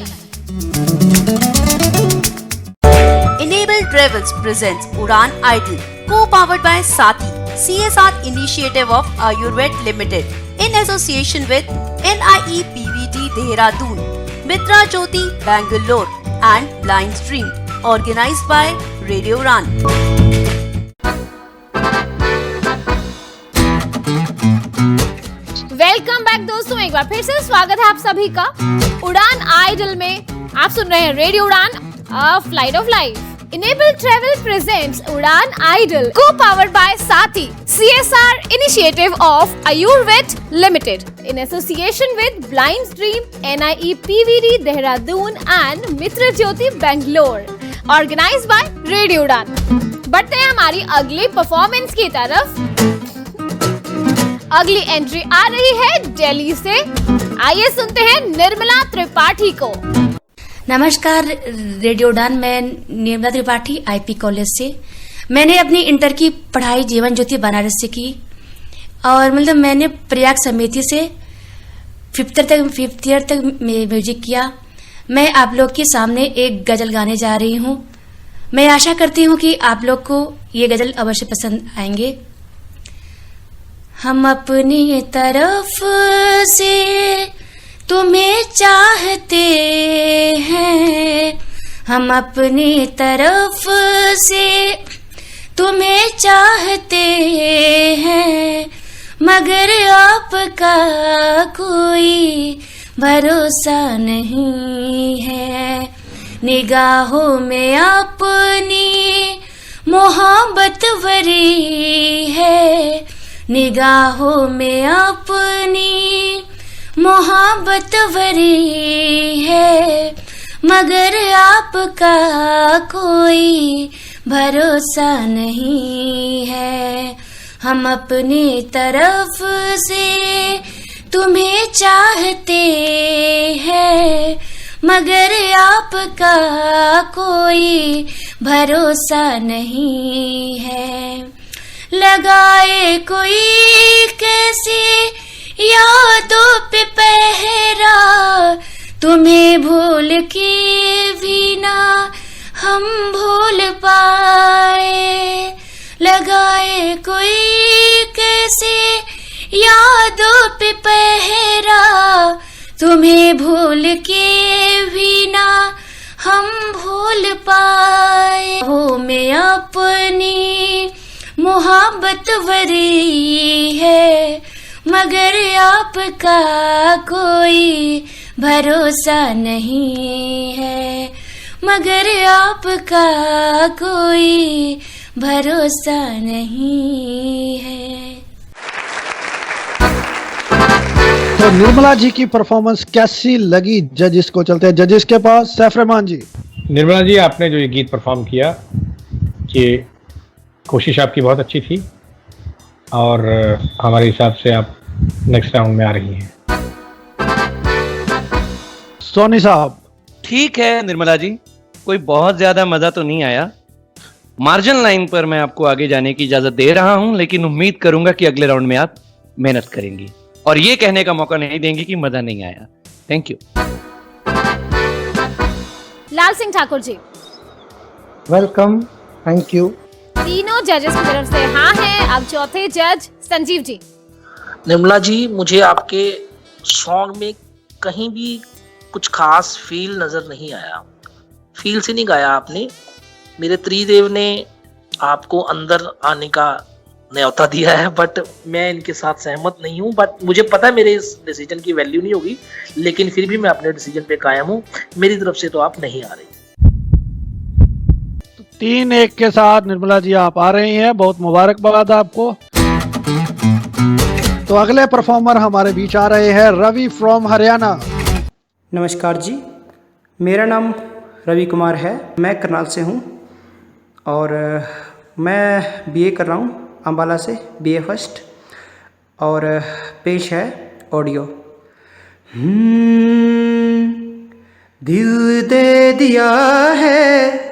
Enable Travels presents Udan Idol, co-powered by Sati, CSR initiative of Ayurved Limited, in association with NIE PVT Dehradun, Mitra Jyoti Bangalore and Blind Stream, organized by Radio Udan. Welcome back दोस्तों, एक बार फिर से स्वागत है आप सभी का उड़ान आइडल में। आप सुन रहे हैं radio Udaan, a flight of life. Enable Travel presents Udan Idol, co-powered by Sati, CSR initiative of Ayurved Limited, in association with Blind Stream, NIE PVD Dehradun and Mitra Jyoti Bangalore, organized by Radio Udan. बढ़ते हैं हमारी अगली performance की तरफ। अगली entry आ रही है दिल्ली से। आइए सुनते हैं निर्मला त्रिपाठी को। नमस्कार रेडियो उड़ान, मैं निर्मला त्रिपाठी IP कॉलेज से। मैंने अपनी इंटर की पढ़ाई जीवन ज्योति बनारस से की और मतलब मैंने प्रयाग समिति से 5th ईयर तक म्यूजिक किया। मैं आप लोग के सामने एक गजल गाने जा रही हूँ। मैं आशा करती हूँ कि आप लोग को ये गजल अवश्य पसंद आएंगे। हम अपनी तरफ से तुम्हें चाहते हैं, हम अपनी तरफ से तुम्हें चाहते हैं, मगर आपका कोई भरोसा नहीं है। निगाहों में अपनी मोहब्बत भरी है, निगाहों में अपनी मोहब्बत भरी है, मगर आपका कोई भरोसा नहीं है। हम अपनी तरफ से तुम्हें चाहते हैं, मगर आपका कोई भरोसा नहीं है। लगाए कोई कैसे यादों पे पहरा, तुम्हें भूल के भी ना हम भूल पाए। लगाए कोई कैसे यादों पे पहरा, तुम्हें भूल के भी ना हम भूल पाए। हो में अपनी मोहब्बत भरी है, मगर आपका कोई भरोसा नहीं है, मगर आपका कोई भरोसा नहीं है। तो निर्मला जी की परफॉर्मेंस कैसी लगी जजेस को? चलते हैं जजेस के पास। सैफ रहमान जी। निर्मला जी, आपने जो ये गीत परफॉर्म किया, ये कोशिश आपकी बहुत अच्छी थी और हमारे हिसाब से आप नेक्स्ट राउंड में आ रही हैं। सोनी साहब। ठीक है निर्मला जी, कोई बहुत ज्यादा मजा तो नहीं आया। मार्जिन लाइन पर मैं आपको आगे जाने की इजाजत दे रहा हूं, लेकिन उम्मीद करूंगा कि अगले राउंड में आप मेहनत करेंगी और ये कहने का मौका नहीं देंगी कि मजा नहीं आया। Thank you. Lal Singh Thakur ji. Welcome, thank you. तीनों जजेस की तरफ से हाँ है। अब चौथे जज संजीव जी। निर्मला जी, मुझे आपके सॉन्ग में कहीं भी कुछ खास फील नजर नहीं आया। फील से नहीं गाया आपने। मेरे त्रिदेव ने आपको अंदर आने का न्योता दिया है, बट मैं इनके साथ सहमत नहीं हूं। बट मुझे पता है मेरे इस डिसीजन की वैल्यू नहीं होगी, लेकिन फिर भी मैं अपने डिसीजन पे कायम हूं। मेरी तरफ से तो आप नहीं आ रही। 3-1 के साथ निर्मला जी आप आ रही हैं, बहुत मुबारकबाद आपको। तो अगले परफॉर्मर हमारे बीच आ रहे हैं रवि फ्रॉम हरियाणा। नमस्कार जी, मेरा नाम रवि कुमार है, मैं करनाल से हूँ और मैं बीए कर रहा हूँ अम्बाला से, बीए फर्स्ट। और पेश है ऑडियो। दिल दे दिया है,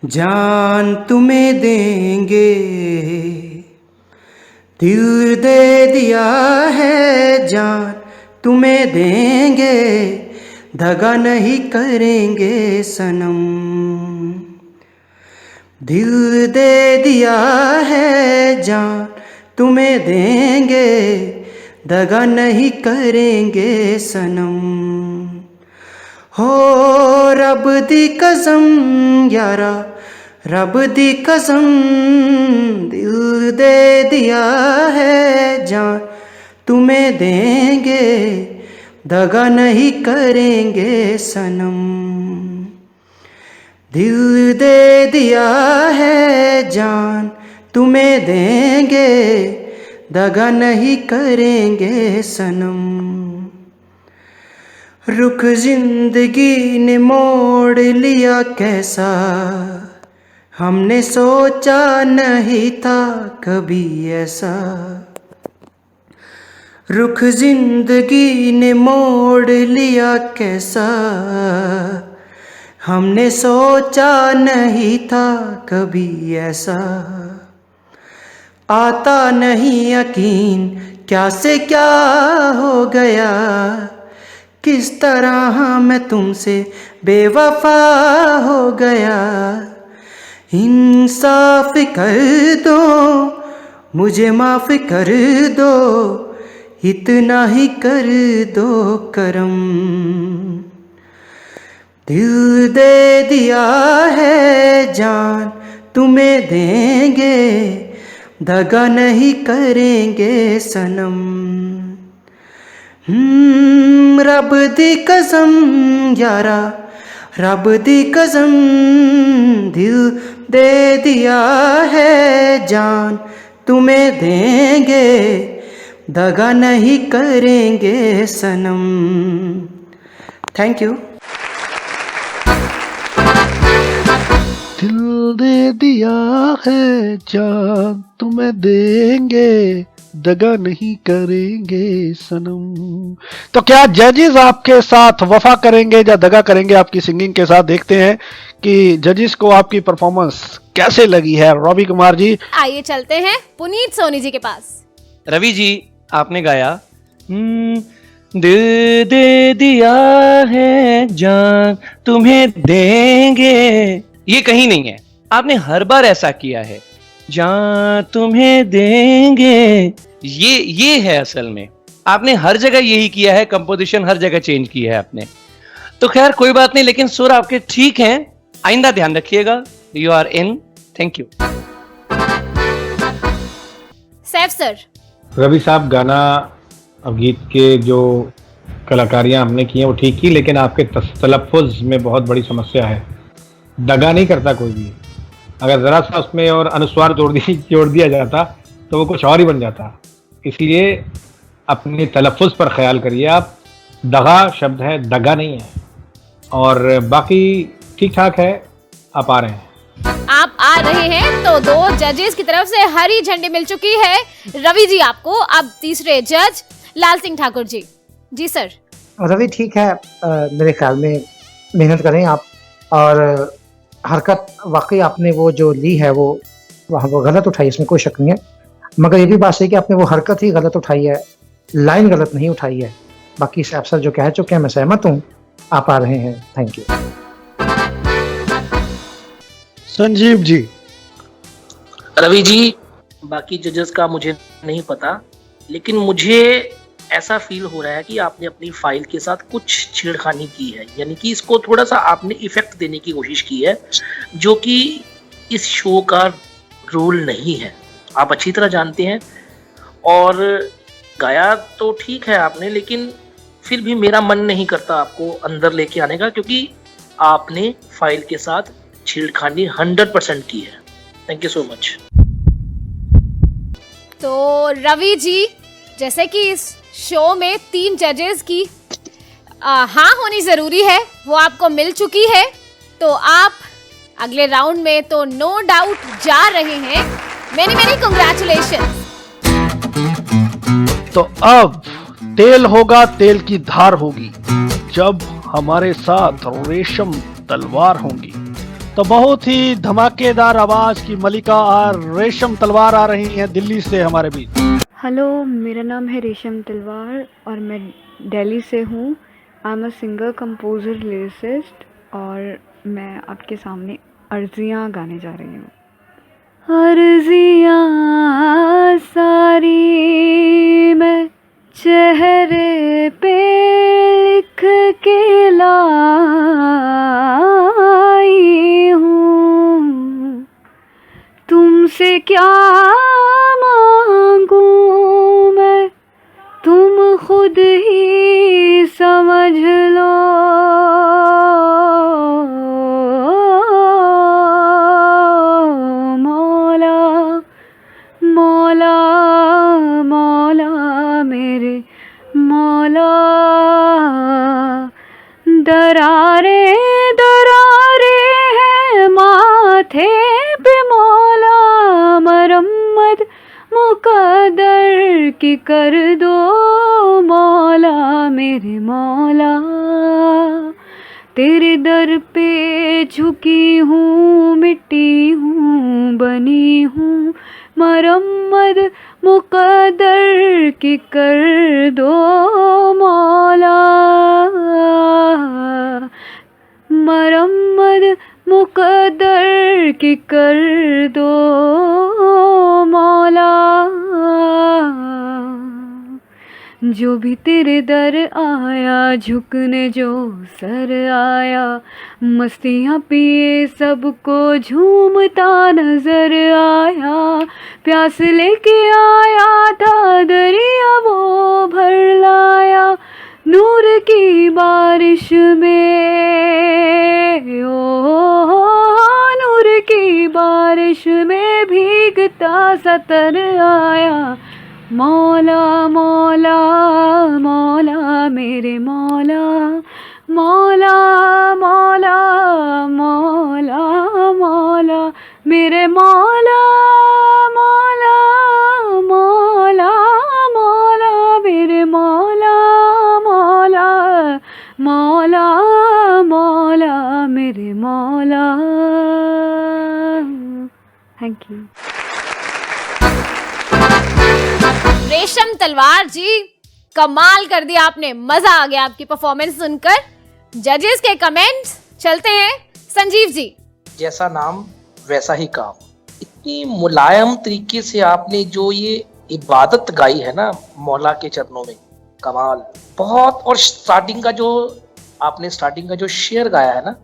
जान तुम्हें देंगे। दिल दे दिया है, जान तुम्हें देंगे। दगा नहीं करेंगे सनम। दिल दे दिया है, जान तुम्हें देंगे। दगा नहीं करेंगे सनम। हो रब दी कसम यारा, रब दी कसम। दिल दे दिया है, जान तुम्हें देंगे। दगा नहीं करेंगे सनम। दिल दे दिया है, जान तुम्हें देंगे। दगा नहीं करेंगे सनम। रुख जिंदगी ने मोड़ लिया कैसा, हमने सोचा नहीं था कभी ऐसा। रुख जिंदगी ने मोड़ लिया कैसा, हमने सोचा नहीं था कभी ऐसा। आता नहीं यकीन क्या से क्या हो गया, किस तरह मैं तुमसे बेवफा हो गया। इंसाफ कर दो, मुझे माफ कर दो, इतना ही कर दो करम। दिल दे दिया है जान तुम्हें देंगे, दगा नहीं करेंगे सनम। रब दी कसम यारा, रब दी कसम, दिल दे दिया है जान तुम्हें देंगे, दगा नहीं करेंगे सनम। Thank you. दिल दे दिया है जान तुम्हें देंगे, दगा नहीं करेंगे सनम। तो क्या जजेस आपके साथ वफा करेंगे या दगा करेंगे आपकी सिंगिंग के साथ? देखते हैं कि जजेस को आपकी परफॉर्मेंस कैसे लगी है। रवि कुमार जी, आइए चलते हैं पुनीत सोनी जी के पास। रवि जी, आपने गाया दिल दे दिया है जान तुम्हें देंगे, ये कहीं नहीं है, आपने हर बार ऐसा किया है, जान तुम्हें देंगे, ये है असल में। आपने हर जगह यही किया है, कंपोजिशन हर जगह चेंज की है आपने। तो खैर कोई बात नहीं, लेकिन सुर आपके ठीक हैं, आइंदा ध्यान रखिएगा। You are in. Thank you. Saif sir. Ravi साहब, गाना अब गीत के जो कलाकारियां हमने की हैं वो ठीक की, लेकिन आपके तलफ़ुज़ में बहुत बड़ी समस्या है। दगा नहीं करता कोई भी, अगर ज़रा सा उसमें और अनुस्वार जोड़ दिया जाता तो वो कुछ और ही बन जाता। इसलिए अपने तलफ़ुज़ पर ख्याल करिए आप। दगा शब्द है, दगा नहीं है। और बाकी ठीक ठाक है, आप आ रहे हैं। आप आ रहे हैं तो दो जजेस की तरफ से हरी झंडी मिल चुकी है रवि जी आपको। अब तीसरे जज लाल सिंह ठाकुर जी। जी सर। रवि ठीक है, मेरे ख्याल में मेहनत करें आप, और हरकत वाकई आपने वो जो ली है वो गलत उठाई, इसमें कोई शक नहीं है। मगर ये भी बात सही कि आपने वो हरकत ही गलत उठाई है, लाइन गलत नहीं उठाई है। बाकी से अफसर जो कह चुके हैं मैं सहमत हूँ, आप आ रहे हैं। Thank you. संजीव जी। रवि जी, बाकी जजेस का मुझे नहीं पता, लेकिन मुझे ऐसा फील हो रहा है कि आपने अपनी फाइल के साथ कुछ छेड़खानी की है, यानी कि इसको थोड़ा सा आपने इफेक्ट देने की कोशिश की है, जो कि इस शो का रोल नहीं है, आप अच्छी तरह जानते हैं। और गाया तो ठीक है आपने, लेकिन फिर भी मेरा मन नहीं करता आपको अंदर लेके आने का, क्योंकि आपने फाइल के साथ छेड़खानी 100% की है। Thank you so much. तो रवि जी, जैसे कि इस शो में 3 जजेस की हाँ होनी जरूरी है, वो आपको मिल चुकी है, तो आप अगले राउंड में तो नो डाउट जा रहे हैं। Many congratulations. तो अब तेल होगा, तेल की धार होगी, जब हमारे साथ रेशम तलवार होंगी। तो बहुत ही धमाकेदार आवाज की मलिका और रेशम तलवार आ रही हैं दिल्ली से हमारे बीच। हेलो, मेरा नाम है रेशम तलवार और मैं दिल्ली से हूँ। I am a singer, composer, lyricist, और मैं आपके सामने अर्जियाँ गाने जा रही हूँ। अर्जियाँ सारी मैं चेहरे पे लिख के लाई हूँ, तुमसे क्या मांगू मैं, तुम खुद ही समझ लो। मौला मौला मौला मेरे मौला, दरारे दरारे हैं माथे पे मौला, मरम्मत मुकद्दर की कर दो मौला मेरे मौला। तेरे दर पे झुकी हूँ, मिट्टी हूँ, बनी हूँ, मरम्मत मुकद्दर की कर दो मौला, मरम्मत मुकद्दर की कर दो मौला। जो भी तेरे दर आया, झुकने जो सर आया, मस्तियाँ पिए सबको झूमता नजर आया, प्यास लेके आया था दरिया वो भर लाया, नूर की बारिश में, ओ नूर की बारिश में भीगता सा तर आया, मौला मौला मौला मेरे मौला, मौला मौला मौला मौला मेरे मौला, मौला मौला मौला मेरे मौला, मौला मौला मौला मेरे मौला। Thank you. रेशम तलवार जी, कमाल कर दिया आपने, मजा आ गया आपकी परफॉर्मेंस सुनकर। जजेस के कमेंट्स चलते हैं संजीव जी। जैसा नाम वैसा ही काम, इतनी मुलायम तरीके से आपने जो ये इबादत गाई है ना मौला के चरणों में, कमाल बहुत। और स्टार्टिंग का जो शेर गाया है ना,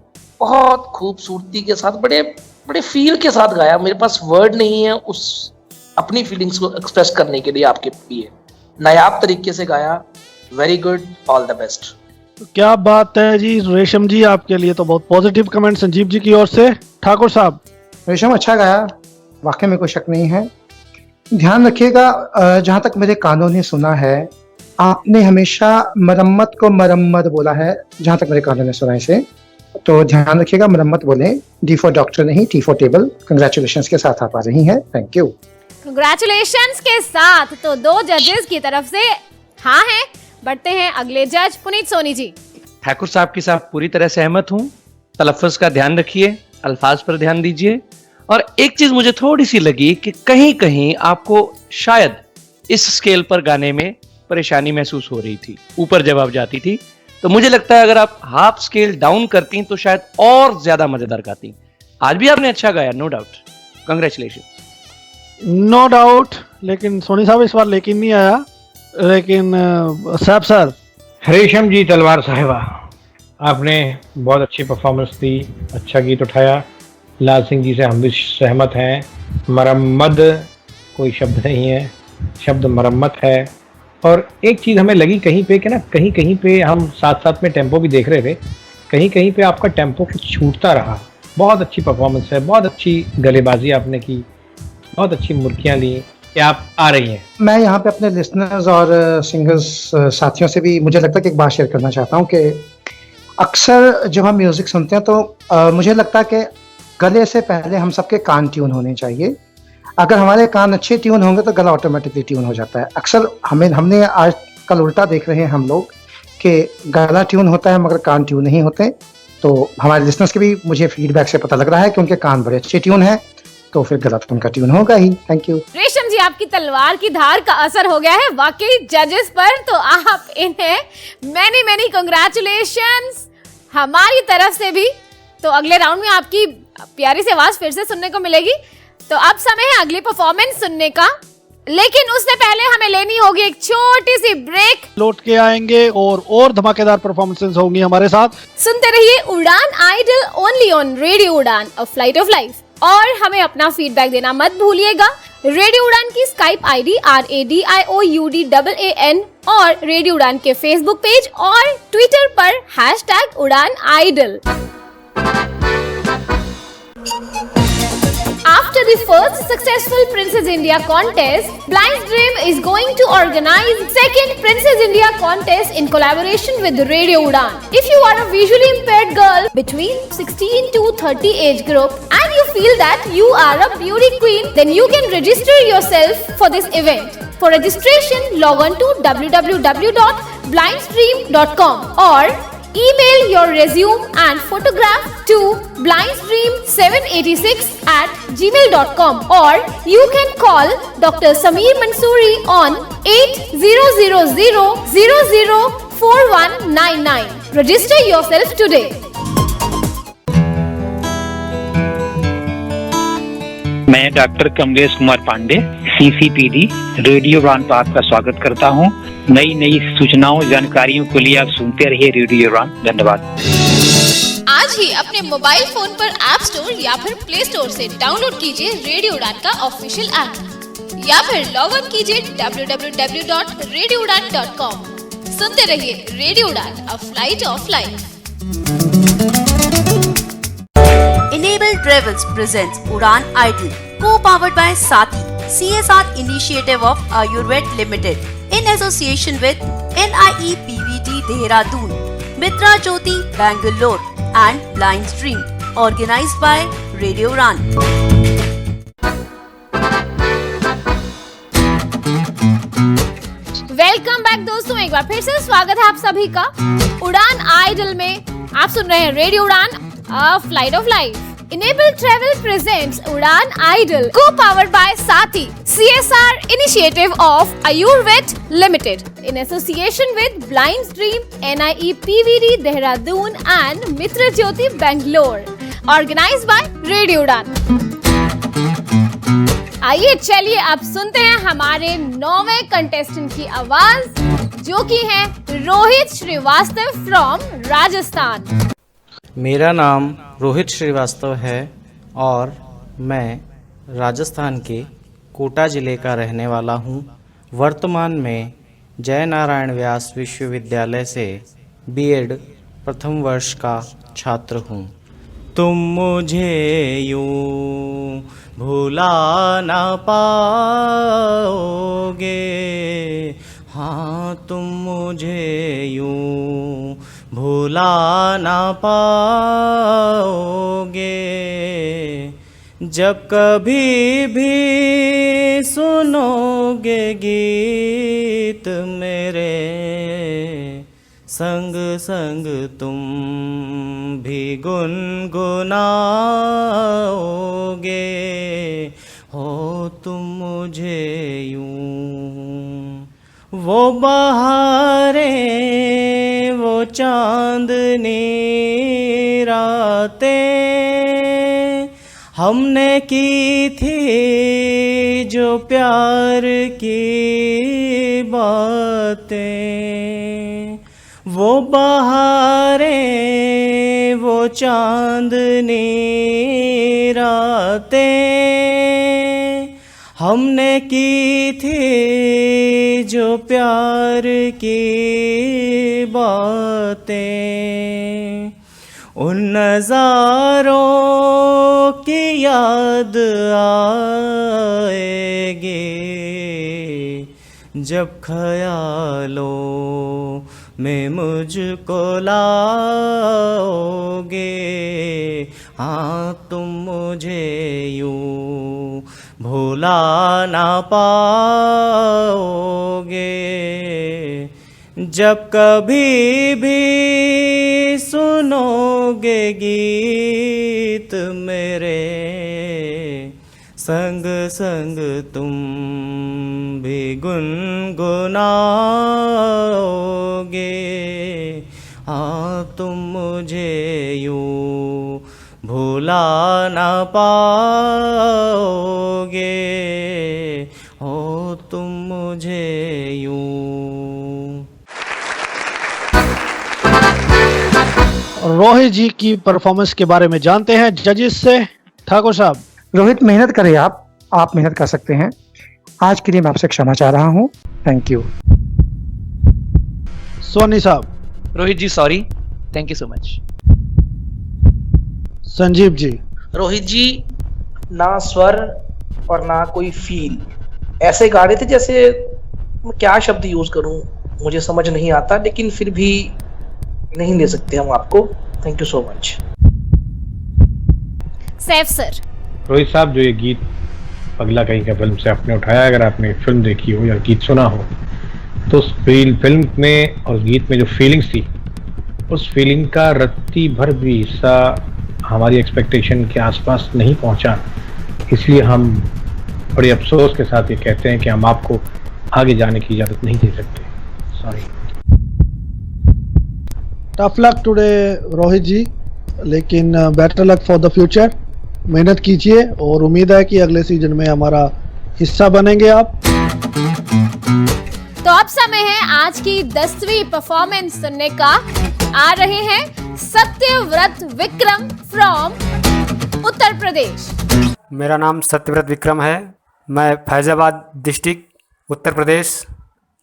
बहुत खूबसूरती के साथ, बड़े बड़े फील के साथ गाया। मेरे पास वर्ड नहीं है उस अपनी फीलिंग्स को एक्सप्रेस करने के लिए आपके लिए। नायाब तरीके से गाया, very good, all the best. क्या बात है जी रेशम जी, आपके लिए तो बहुत पॉजिटिव कमेंट संजीव जी की ओर से। ठाकुर साहब। रेशम अच्छा गाया, वाकई में कोई शक नहीं है। ध्यान रखिएगा, जहाँ तक मेरे कानों ने सुना है, आपने हमेशा मरम्मत को मरम्मत बोला है, जहाँ तक मेरे कानों ने सुना इसे, तो ध्यान रखिएगा मरम्मत बोले, डी फॉर डॉक्टर नहीं, टी फॉर टेबल। कंग्रेचुलेशंस के साथ आप आ रही हैं, थैंक यू। कंग्रेचुलेशंस के साथ तो 2 जजेस की तरफ से हाँ है। बढ़ते हैं अगले जज पुनीत सोनी जी। ठाकुर साहब के साथ पूरी तरह सहमत हूँ। तलफ़्फ़ुज़ का ध्यान रखिए, अल्फाज पर ध्यान दीजिए। और एक चीज मुझे थोड़ी सी लगी कि कहीं कहीं आपको शायद इस स्केल पर गाने में परेशानी महसूस हो रही थी, ऊपर जब आप जाती थी। तो मुझे लगता है अगर आप हाफ स्केल डाउन करती तो शायद और ज्यादा मजेदार गाती। आज भी आपने अच्छा गाया, no doubt, congratulation. No doubt, लेकिन सोनी साहब इस बार लेकिन नहीं आया। लेकिन साहब सर, रेशम जी तलवार साहिबा, आपने बहुत अच्छी परफॉर्मेंस दी, अच्छा गीत उठाया। लाल सिंह जी से हम भी सहमत हैं। मरम्मत कोई शब्द नहीं है, शब्द मरम्मत है। और एक चीज़ हमें लगी कहीं पे कि ना, कहीं कहीं पे हम साथ साथ में टेम्पो भी देख रहे थे, कहीं कहीं पे आपका टेम्पो कुछ छूटता रहा। बहुत अच्छी परफॉर्मेंस है, बहुत अच्छी गलेबाजी आपने की, बहुत अच्छी मुर्कियाँ ली कि आप आ रही हैं। मैं यहाँ पे अपने लिसनर्स और सिंगर्स साथियों से भी मुझे लगता है कि एक बात शेयर करना चाहता हूँ कि अक्सर जब हम म्यूज़िक सुनते हैं तो मुझे लगता है कि गले से पहले हम सबके कान ट्यून होने चाहिए। अगर हमारे कान अच्छे ट्यून होंगे तो गला ऑटोमेटिकली ट्यून हो जाता है। अक्सर हमने आज कल उल्टा देख रहे हैं हम लोग कि गला ट्यून होता है मगर कान ट्यून नहीं होते। तो हमारे लिसनर्स के भी मुझे फीडबैक से पता लग रहा है कि उनके कान बड़े अच्छे ट्यून है, तो फिर गला तो उनका ट्यून होगा ही। Thank you. रेशम जी, आपकी तलवार की धार का असर हो गया है वाकई जजेस पर, तो आप इन्हें मैनी कांग्रेचुलेशंस हमारी तरफ से भी। तो अगले राउंड में आपकी प्यारी सी आवाज फिर से सुनने को मिलेगी। तो अब समय है अगली परफॉर्मेंस सुनने का, लेकिन उससे पहले हमें लेनी होगी एक छोटी सी ब्रेक। लौट के आएंगे और धमाकेदार परफॉर्मेंसेस होंगी हमारे साथ। सुनते रहिए उड़ान idol, only on radio Udaan, a flight of life. और हमें अपना फीडबैक देना मत भूलिएगा। रेडियो उड़ान की स्काइप आईडी RADIOUDAAN और रेडियो उड़ान के फेसबुक पेज और ट्विटर पर #Uड़ानAidol। After the first successful Princess India contest, Blind Dream is going to organize second Princess India contest in collaboration with Radio Udan. If you are a visually impaired girl between 16 to 30 age group and you feel that you are a beauty queen, then you can register yourself for this event. For registration, log on to www.blindstream.com or email your resume and photograph to blindstream786@gmail.com or you can call Dr. Sameer Mansoori on 8000004199. Register yourself today. मैं doctor Kamlesh Kumar Pandey, CCPD radio Udaan पर आपका स्वागत करता हूं। नई नई सूचनाओं जानकारियों के लिए आप सुनते रहिए रेडियो उड़ान। धन्यवाद। आज ही अपने मोबाइल फोन पर ऐप स्टोर या फिर प्ले स्टोर से डाउनलोड कीजिए रेडियो उड़ान का ऑफिशियल ऐप या फिर लॉग ऑन कीजिए www.radioudan.com। सुनते रहिए radio Udaan, a flight of life. Enable Travels presents Udan Idol, co-powered by Sati, CSR initiative of Ayurved Limited, in association with NIE PVT Dehradun, Mitra Jyoti Bangalore, and Blind Stream, organized by Radio Udan. Welcome back दोस्तों, एक बार फिर से स्वागत है आप सभी का उड़ान आइडल में। आप सुन रहे हैं radio Udaan, a flight of life. Enable Travel presents Udan Idol, co-powered by Sati, CSR initiative of Ayurved Limited, in association with Blind Stream, NIE PVD Dehradun, and Mitra Jyoti Bangalore, organized by Radio Udan. आइए चलिए अब सुनते हैं हमारे 9वें contestant की आवाज, जो कि है रोहित श्रीवास्तव फ्रॉम राजस्थान। मेरा नाम रोहित श्रीवास्तव है और मैं राजस्थान के कोटा ज़िले का रहने वाला हूँ। वर्तमान में जय नारायण व्यास विश्वविद्यालय से B.Ed प्रथम वर्ष का छात्र हूँ। तुम मुझे यूँ भुला ना पाओगे, हाँ तुम मुझे यूँ भुला ना पाओगे, जब कभी भी सुनोगे गीत मेरे, संग संग तुम भी गुनगुनाओगे, हो तुम मुझे यूं। वो बहारें, वो चांदनी रातें हमने की थी जो प्यार की बातें, वो बहारें, वो चांदनी रातें हमने की थी जो प्यार की बातें, उन नज़ारों की याद आएगी जब ख्यालों में मुझको लाओगे, हाँ तुम मुझे यूँ भुला ना पाओगे, जब कभी भी सुनोगे गीत मेरे, संग संग तुम भी गुनगुनाओगे, हाँ तुम मुझे यूँ भुला ना पाओगे, हो तुम मुझे यूँ। रोहित जी की परफॉर्मेंस के बारे में जानते हैं जजेस से। ठाकुर साहब। रोहित, मेहनत करें आप मेहनत कर सकते हैं। आज के लिए मैं आपसे क्षमा चाह रहा हूँ। Thank you. सोनी साहब। Rohit ji sorry, thank you so much. Sanjeev ji. Rohit ji, ना स्वर और ना कोई फील, ऐसे गा रहे थे जैसे मैं क्या शब्द यूज करूं मुझे समझ नहीं आता, लेकिन फिर भी नहीं ले सकते हम आपको। Thank you so much. Saif sir. Rohit साहब, जो ये गीत पगला कहीं का फिल्म से आपने उठाया, अगर आपने फिल्म देखी हो या गीत सुना हो, तो उस फिल्म में और गीत में जो फीलिंग्स थी, उस फीलिंग का रत्ती भर भी हिस्सा हमारी एक्सपेक्टेशन के आसपास नहीं पहुंचा। इसलिए हम बड़े अफसोस के साथ ये कहते हैं कि हम आपको आगे जाने की इजाज़त नहीं दे सकते। Sorry. Tough luck today Rohit ji, लेकिन better luck for the future. मेहनत कीजिए और उम्मीद है कि अगले सीजन में हमारा हिस्सा बनेंगे आप। तो अब समय है आज की 10वीं परफॉर्मेंस सुनने का। आ रहे हैं सत्यव्रत विक्रम फ्रॉम उत्तर प्रदेश। मेरा नाम सत्यव्रत विक्रम है। मैं फैज़ाबाद डिस्ट्रिक्ट उत्तर प्रदेश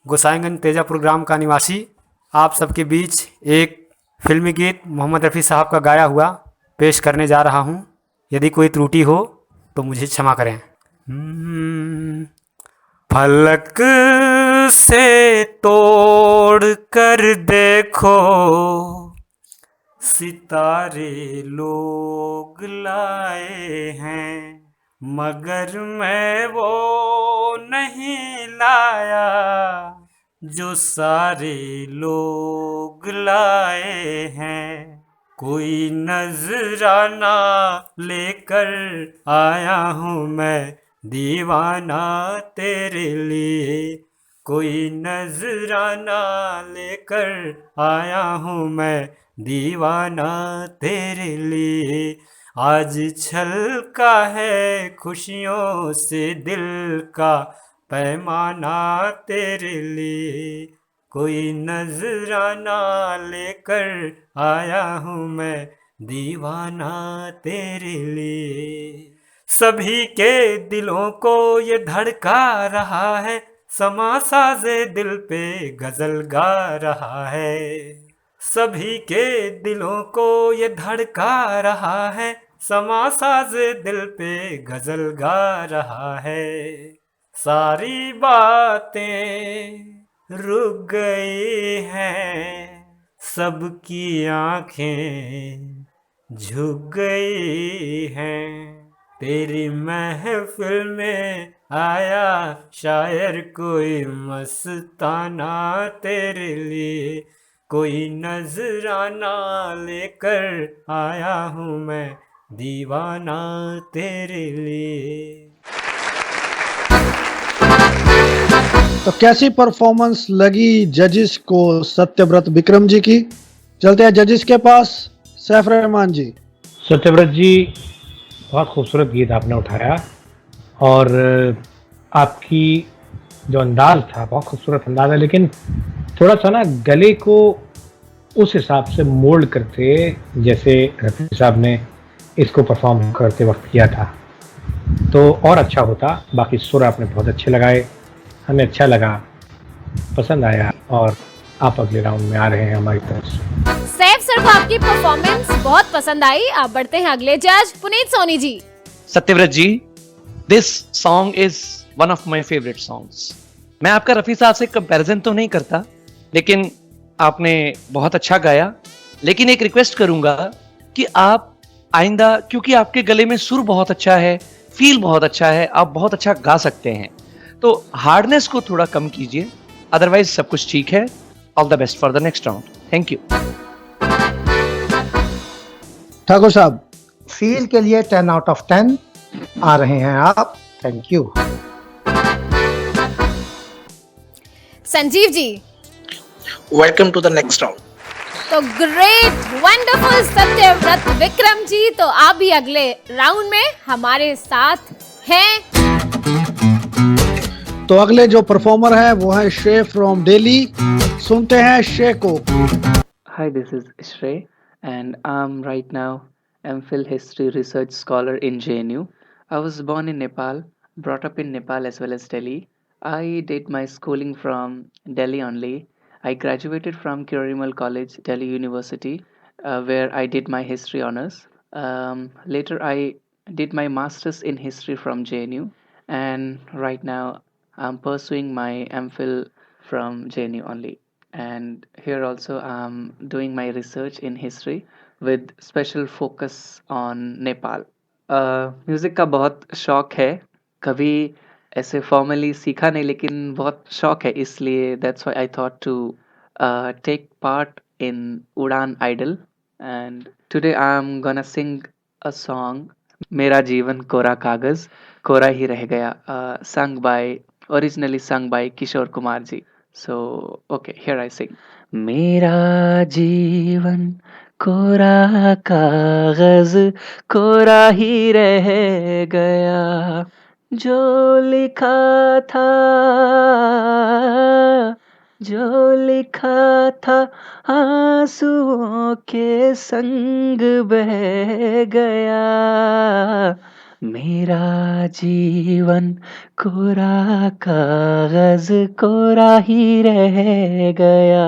गोसाईगंज तेजापुर ग्राम का निवासी आप सबके बीच एक फिल्मी गीत मोहम्मद रफ़ी साहब का गाया हुआ पेश करने जा रहा हूँ। यदि कोई त्रुटि हो तो मुझे क्षमा करें। फलक से तोड़ कर देखो सितारे लोग लाए हैं, मगर मैं वो नहीं लाया जो सारे लोग लाए हैं। कोई नजराना लेकर आया हूँ मैं दीवाना तेरे लिए, कोई नजराना लेकर आया हूँ मैं दीवाना तेरे लिए। आज छलका है खुशियों से दिल का पैमाना तेरे लिए, कोई नजराना लेकर आया हूँ मैं दीवाना तेरे लिए। सभी के दिलों को ये धड़का रहा है, समा साज़े दिल पे गजल गा रहा है। सभी के दिलों को ये धड़का रहा है, समा साज़े दिल पे गजल गा रहा है। सारी बातें रुक गई हैं, सबकी आंखें झुक गई हैं। तेरी महफिल में आया शायर कोई मस्ताना तेरे लिए, कोई नजराना लेकर आया हूँ मैं दीवाना तेरे लिए। तो कैसी परफॉर्मेंस लगी जजिस को सत्यव्रत विक्रम जी की? चलते हैं जजिस के पास। सैफ रहमान जी। सत्यव्रत जी, बहुत खूबसूरत गीत आपने उठाया और आपकी जो अंदाज था बहुत खूबसूरत अंदाज है, लेकिन थोड़ा सा ना गले को उस हिसाब से मोल्ड करते जैसे रफ़ी साहब ने इसको परफॉर्म करते वक्त किया था तो और अच्छा होता। बाकी सुर आपने बहुत अच्छे लगाए, हमें अच्छा लगा, पसंद आया और आप अगले राउंड में आ रहे हैं हमारी तरफ से। सैफ सर को आपकी परफॉर्मेंस बहुत पसंद आई। आप बढ़ते हैं अगले जज Puneet Soni ji. Satyavrat ji, this song is one of my favourite songs. मैं आपका रफ़ी साहब से कंपैरिजन तो नहीं करता, लेकिन आपने बहुत अच्छा गाया। लेकिन एक रिक्वेस्ट करूंगा कि आप आइंदा, क्योंकि आपके गले में सुर बहुत अच्छा है, फील बहुत अच्छा है, आप बहुत अच्छा गा सकते हैं, तो हार्डनेस को थोड़ा कम कीजिए, अदरवाइज सब कुछ ठीक है। All the best for the next round. Thank you. Thakur साहब। फील के लिए 10 आउट ऑफ 10 आ रहे हैं आप। Thank you. Sanjeev ji. Welcome to the next round. तो ग्रेट, वंडरफुल सत्यव्रत विक्रम जी, तो आप भी अगले राउंड में हमारे साथ हैं। तो अगले जो परफॉर्मर है वो है श्रे फ्रॉम दिल्ली। सुनते हैं श्रे को। Hi, this is Shrey, and I'm right now MPhil History Research Scholar in JNU. I was born in Nepal, brought up in Nepal as well as Delhi. I did my schooling from Delhi only. I graduated from Kirurimal College, Delhi University, where I did my history honors. Later, I did my master's in history from JNU, and right now I'm pursuing my MPhil from JNU only. And here also I'm doing my research in history with special focus on Nepal. Music का बहुत शौक है, कभी ऐसे formally सीखा नहीं लेकिन बहुत शौक है, इसलिए that's why I thought to take part in Udan Idol. And today I'm gonna sing a song, मेरा जीवन कोरा कागज कोरा ही रह गया, originally sung by Kishore Kumar ji. So okay, here I sing. मेरा जीवन कोरा कागज कोरा ही रह गया, जो लिखा था, जो लिखा था आंसुओं के संग बह गया, मेरा जीवन कोरा कागज कोरा ही रह गया,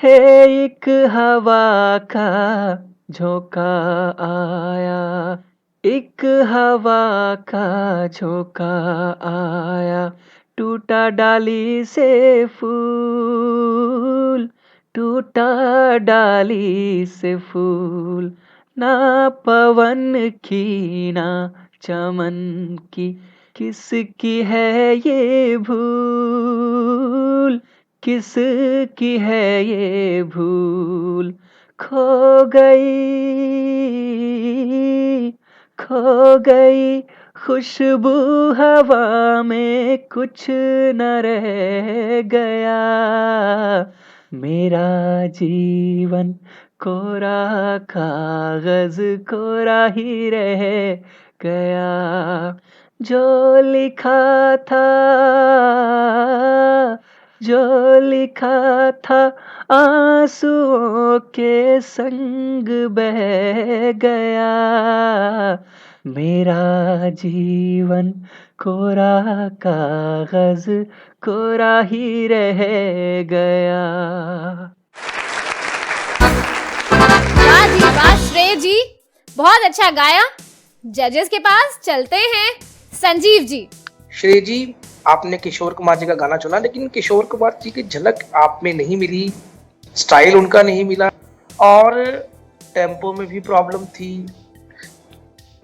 है एक हवा का झोंका आया, एक हवा का झोंका आया, टूटा डाली से फूल, टूटा डाली से फूल, ना पवन की ना चमन की, किसकी है ये भूल, किसकी है ये भूल, खो गई खुशबू हवा में, कुछ न रह गया, मेरा जीवन कोरा कागज कोरा ही रह गया, जो लिखा था, जो लिखा था आंसुओं के संग बह गया, मेरा जीवन कोरा कागज कोरा ही रह गया। वाह जी वाह श्रेय जी, बहुत अच्छा गाया। जजेस के पास चलते हैं। संजीव जी। श्रेय जी, आपने किशोर कुमार जी का गाना चुना, लेकिन किशोर कुमार जी की झलक आप में नहीं मिली, स्टाइल उनका नहीं मिला और टेम्पो में भी प्रॉब्लम थी,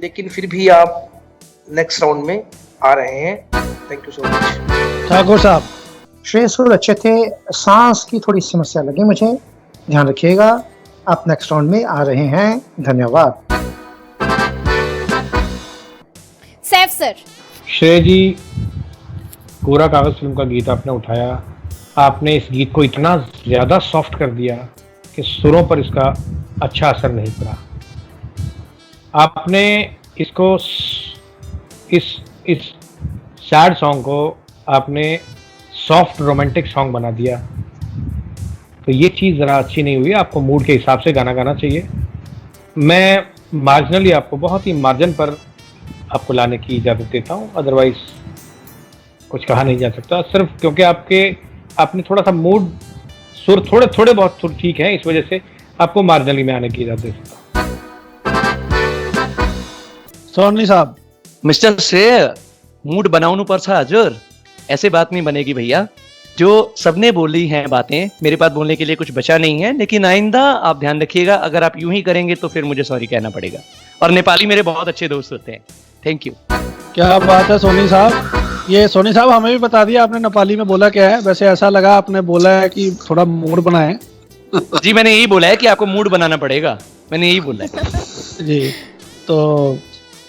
लेकिन फिर भी आप नेक्स्ट राउंड में आ रहे हैं। Thank you so much. Thakur साहब। श्रेय सुर अच्छे थे, सांस की थोड़ी समस्या लगी मुझे, ध्यान रखिएगा। आप नेक्स्ट राउंड में आ रहे हैं, धन्यवाद। सैफ सर। श्रेय जी, कोरा कागज फिल्म का गीत आपने उठाया, आपने इस गीत को इतना ज्यादा सॉफ्ट कर दिया कि सुरों पर इसका अच्छा असर नहीं पड़ा। आपने इसको इस सैड सॉन्ग को आपने सॉफ्ट रोमांटिक सॉन्ग बना दिया, तो ये चीज़ ज़रा अच्छी नहीं हुई। आपको मूड के हिसाब से गाना गाना चाहिए। मैं मार्जिनली आपको बहुत ही मार्जिन पर आपको लाने की इजाज़त देता हूँ, अदरवाइज कुछ कहा नहीं जा सकता, सिर्फ क्योंकि आपने थोड़ा सा मूड सुर थोड़े बहुत सुर ठीक है, इस वजह से आपको मार्जिनली में आने की इजाज़त दे सकता हूँ। सोनी साहब। मिस्टर श्रेय, मूड बनाउनु पर्छ हजुर, ऐसे बात नहीं बनेगी भैया। जो सबने बोली हैं बातें, मेरे पास बोलने के लिए कुछ बचा नहीं है, लेकिन आइंदा आप ध्यान रखिएगा, अगर आप यूं ही करेंगे तो फिर मुझे सॉरी कहना पड़ेगा। और नेपाली मेरे बहुत अच्छे दोस्त होते हैं। Thank you. क्या बात है सोनी साहब। ये सोनी साहब हमें भी बता दिया आपने नेपाली में बोला क्या है। वैसे ऐसा लगा आपने बोला है कि थोड़ा मूड बनाएं। जी मैंने यही बोला है कि आपको मूड बनाना पड़ेगा, मैंने यही बोला है। जी तो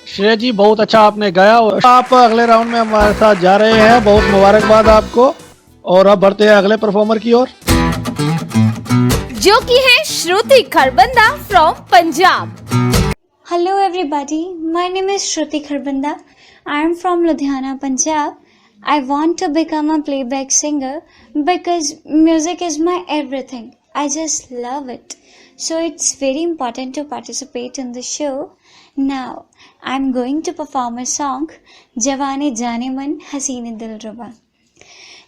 श्रेय जी बहुत अच्छा आपने गाया और आप अगले राउंड में हमारे साथ जा रहे हैं, बहुत मुबारकबाद आपको। और अब बढ़ते हैं अगले परफॉर्मर की ओर, जो कि है Shruti Kharbanda from Punjab. Hello everybody, my name is Shruti Kharbanda. I am from Ludhiana, Punjab. I want to become a playback singer because music is my everything. I just love it. So it's very important to participate in the show. Now, I'm going to perform a song, Jawani Jaane Man Haseen Dilruba.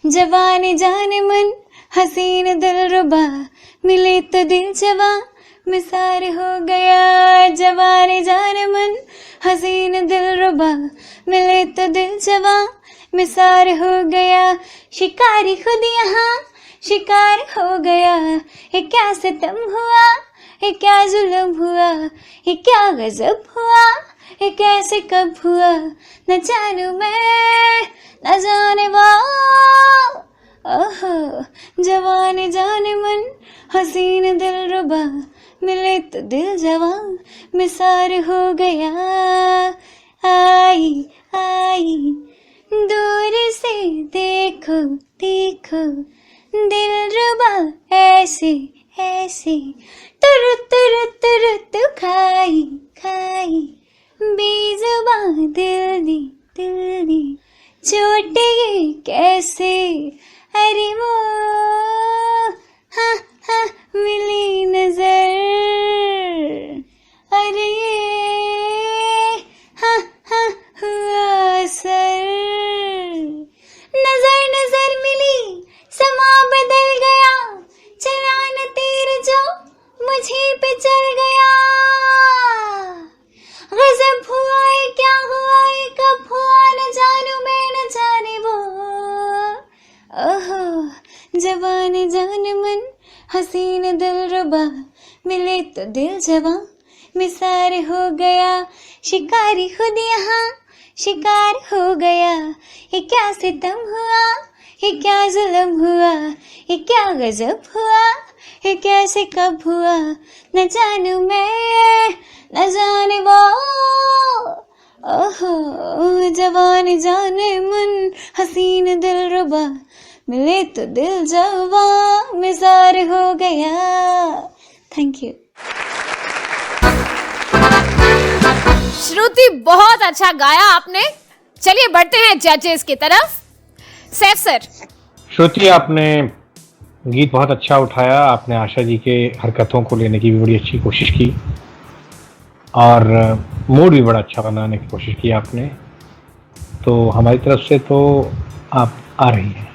जवानी जाने मन हसीन दिलरुबा, मिले तो दिल जवा मिसार हो गया। जवानी जाने मन हसीन दिलरुबा, मिले तो दिल जवा मिसार हो गया। शिकारी खुद यहाँ शिकार हो गया। ये क्या सितम हुआ, ये क्या जुल्म हुआ, ये क्या गजब हुआ, ये कैसे कब हुआ, न जानू मैं न जाने वो। ओहो जवानी जाने मन हसीन दिलरुबा, मिले तो दिल जवान मिसार हो गया। आई आई दूर से देखो देखो, दिलरुबा ऐसे ऐसे तुर तुर तुर तू खाई खाई बेजुबां दिल दी चोट ये कैसे अरे वो हाँ हाँ मिली नजर अरे ये हाँ हाँ हुआ असर नजर नजर मिली समा बदल गया चला न तीर जो मुझे पे चल गया गजब हुआ है क्या हुआ है कब हुआ न जानू मैं न जाने वो ओहो जवान जान मन हसीन दिल रुबा मिले तो दिल जवां मिसार हो गया शिकारी खुद यहाँ शिकार हो गया ये क्या सितम हुआ ये क्या जुल्म हुआ ये क्या गजब हुआ ये कैसे कब हुआ न जानू मैं न जाने वो ओहो जवान जाने मन हसीन दिल रुबा मिले तो दिल जवां मिसार हो गया। Thank you. श्रुति बहुत अच्छा गाया आपने। चलिए बढ़ते हैं जजेस की तरफ। सैफ सर। श्रुति, आपने गीत बहुत अच्छा उठाया। आपने आशा जी के हरकतों को लेने की भी बड़ी अच्छी कोशिश की और मूड भी बड़ा अच्छा बनाने की कोशिश की आपने। तो हमारी तरफ से तो आप आ रही हैं।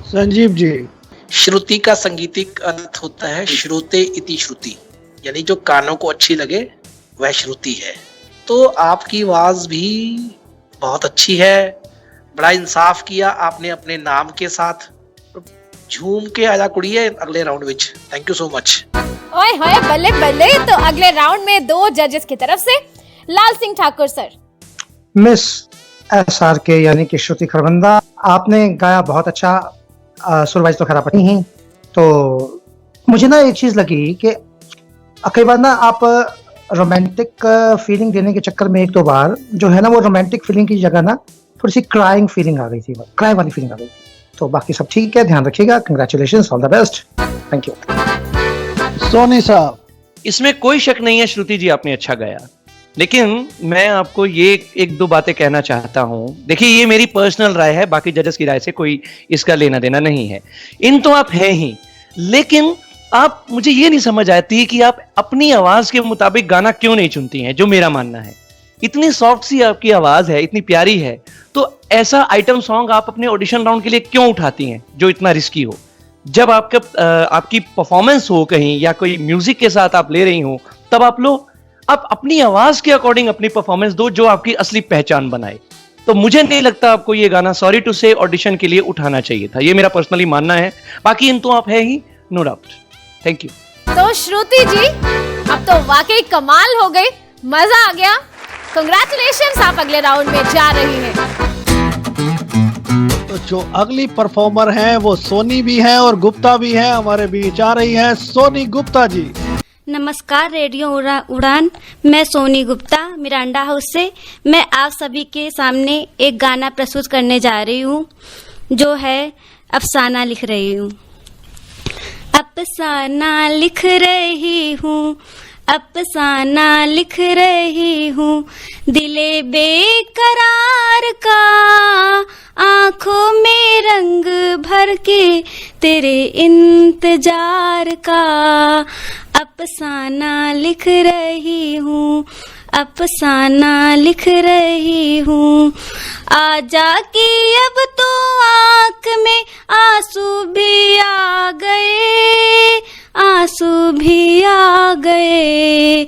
संजीव जी। श्रुति का संगीतिक अर्थ होता है श्रुते इति श्रुति, यानी जो कानों को अच्छी लगे वह श्रुति है। तो आपकी आवाज भी बहुत अच्छी है, बड़ा इंसाफ किया आपने अपने नाम के साथ। झूम के आजा कुड़िए अगले round which. Thank you so much. ओए होए बल्ले बल्ले। तो अगले राउंड में 2 जजेस की तरफ से Lal Singh Thakur sir. Miss SRK यानी कि श्रुति खरबंदा, आपने गाया बहुत अच्छा। सुरवाइज तो खराब नहीं है। तो मुझे ना एक चीज लगी कि कई बार ना आप रोमांटिक फीलिंग देने के चक्कर में 1-2 बार जो है ना वो रोमांटिक फीलिंग की जगह ना थोड़ी सी क्राइंग फीलिंग आ गई थी, क्राई वाली फीलिंग आ गई थी। तो बाकी सब ठीक है, ध्यान रखिएगा। Congratulations, all the best. Thank you. Soni साहब। इसमें कोई शक नहीं है श्रुति जी आपने अच्छा गाया, लेकिन मैं आपको ये 1-2 बातें कहना चाहता हूं। देखिए ये मेरी पर्सनल राय है, बाकी जजेस की राय से कोई इसका लेना देना नहीं है। इन तो आप हैं ही, लेकिन आप मुझे ये नहीं समझ आती कि आप अपनी आवाज के मुताबिक गाना क्यों नहीं चुनती हैं, जो मेरा मानना है। इतनी सॉफ्ट सी आपकी आवाज है, इतनी प्यारी है, तो ऐसा आइटम सॉन्ग आप अपने ऑडिशन राउंड के लिए क्यों उठाती हैं जो इतना रिस्की हो। जब आपकी परफॉर्मेंस हो कहीं या कोई म्यूजिक के साथ आप ले रही हो, तब आप अपनी आवाज के अकॉर्डिंग अपनी परफॉर्मेंस दो जो आपकी असली पहचान बनाए। तो मुझे नहीं लगता आपको ये गाना सॉरी टू से ऑडिशन के लिए उठाना चाहिए था। ये मेरा पर्सनली मानना है, बाकी इन तो आप है ही, नो डाउट। Thank you. तो श्रुति जी अब तो वाकई कमाल हो गई, मजा आ गया। कांग्रेचुलेशंस, आप अगले राउंड में जा रही हैं। तो जो अगली परफॉर्मर हैं वो सोनी भी हैं और गुप्ता भी हैं, हमारे बीच आ रही हैं सोनी गुप्ता जी। नमस्कार रेडियो उड़ान, मैं सोनी गुप्ता मिरांडा हाउस से। मैं आप सभी के सामने एक गाना प्रस्तुत करने जा रही हूँ जो है अफसाना लिख रही हूँ। अफसाना लिख रही हूँ, अफसाना लिख रही हूँ, दिले बेकरार का, आंखों में रंग भर के तेरे इंतजार का। अफसाना लिख रही हूँ, अफसाना लिख रही हूँ। आजा कि अब तो आँख में आंसू भी आ गए, आंसू भी आ गए।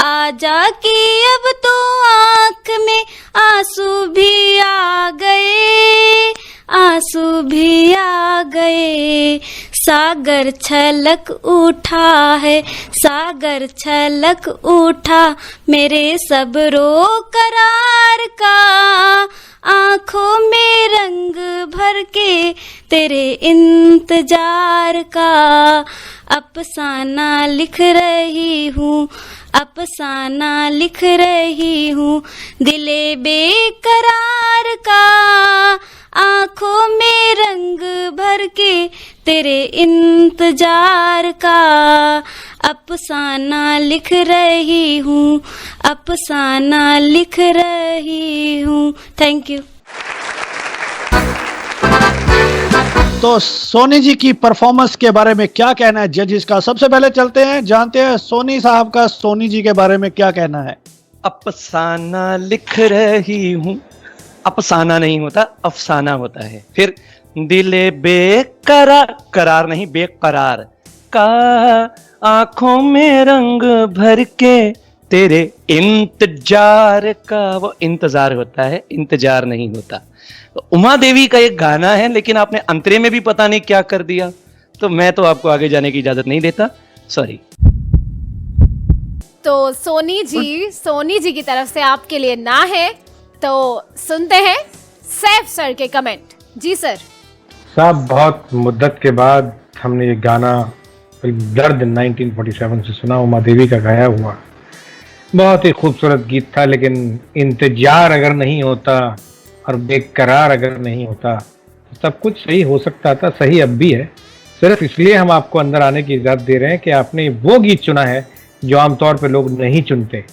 आजा कि अब तो आँख में आंसू भी आ गए, आंसू भी आ गए। सागर छलक उठा है, सागर छलक उठा मेरे सब्रो करार का, आंखों में रंग भर के तेरे इंतजार का। अफसाना लिख रही हूँ, अफसाना लिख रही हूँ, दिले बेकरार का, आंखों में रंग भर के तेरे इंतजार का अफसाना लिख रही हूँ, अफसाना लिख रही हूँ। Thank you. तो सोनी जी की परफॉर्मेंस के बारे में क्या कहना है जजेस का? सबसे पहले चलते हैं, जानते हैं सोनी साहब का सोनी जी के बारे में क्या कहना है। अफसाना लिख रही हूँ, अफसाना नहीं होता, अफसाना होता है। फिर दिले बेकरार, करार नहीं बेकरार का, आंखों में रंग भर के तेरे इंतजार का, वो इंतजार होता है, इंतजार नहीं होता। तो उमा देवी का एक गाना है, लेकिन आपने अंतरे में भी पता नहीं क्या कर दिया, तो मैं तो आपको आगे जाने की इजाजत नहीं देता, सॉरी। तो सोनी जी की तरफ से आपके लिए ना है, तो सुनते हैं सैफ सर के कमेंट। जी सर। साहब, बहुत मुद्दत के बाद हमने ये गाना दर्द 1947 से सुना, उमा देवी का गाया हुआ। बहुत ही खूबसूरत गीत था, लेकिन इंतजार अगर नहीं होता और बेकरार अगर नहीं होता तो सब कुछ सही हो सकता था, सही अब भी है। सिर्फ इसलिए हम आपको अंदर आने की इजाज़त दे रहे हैं कि आपने वो गीत चुना है जो आमतौर पे लोग नहीं चुनते,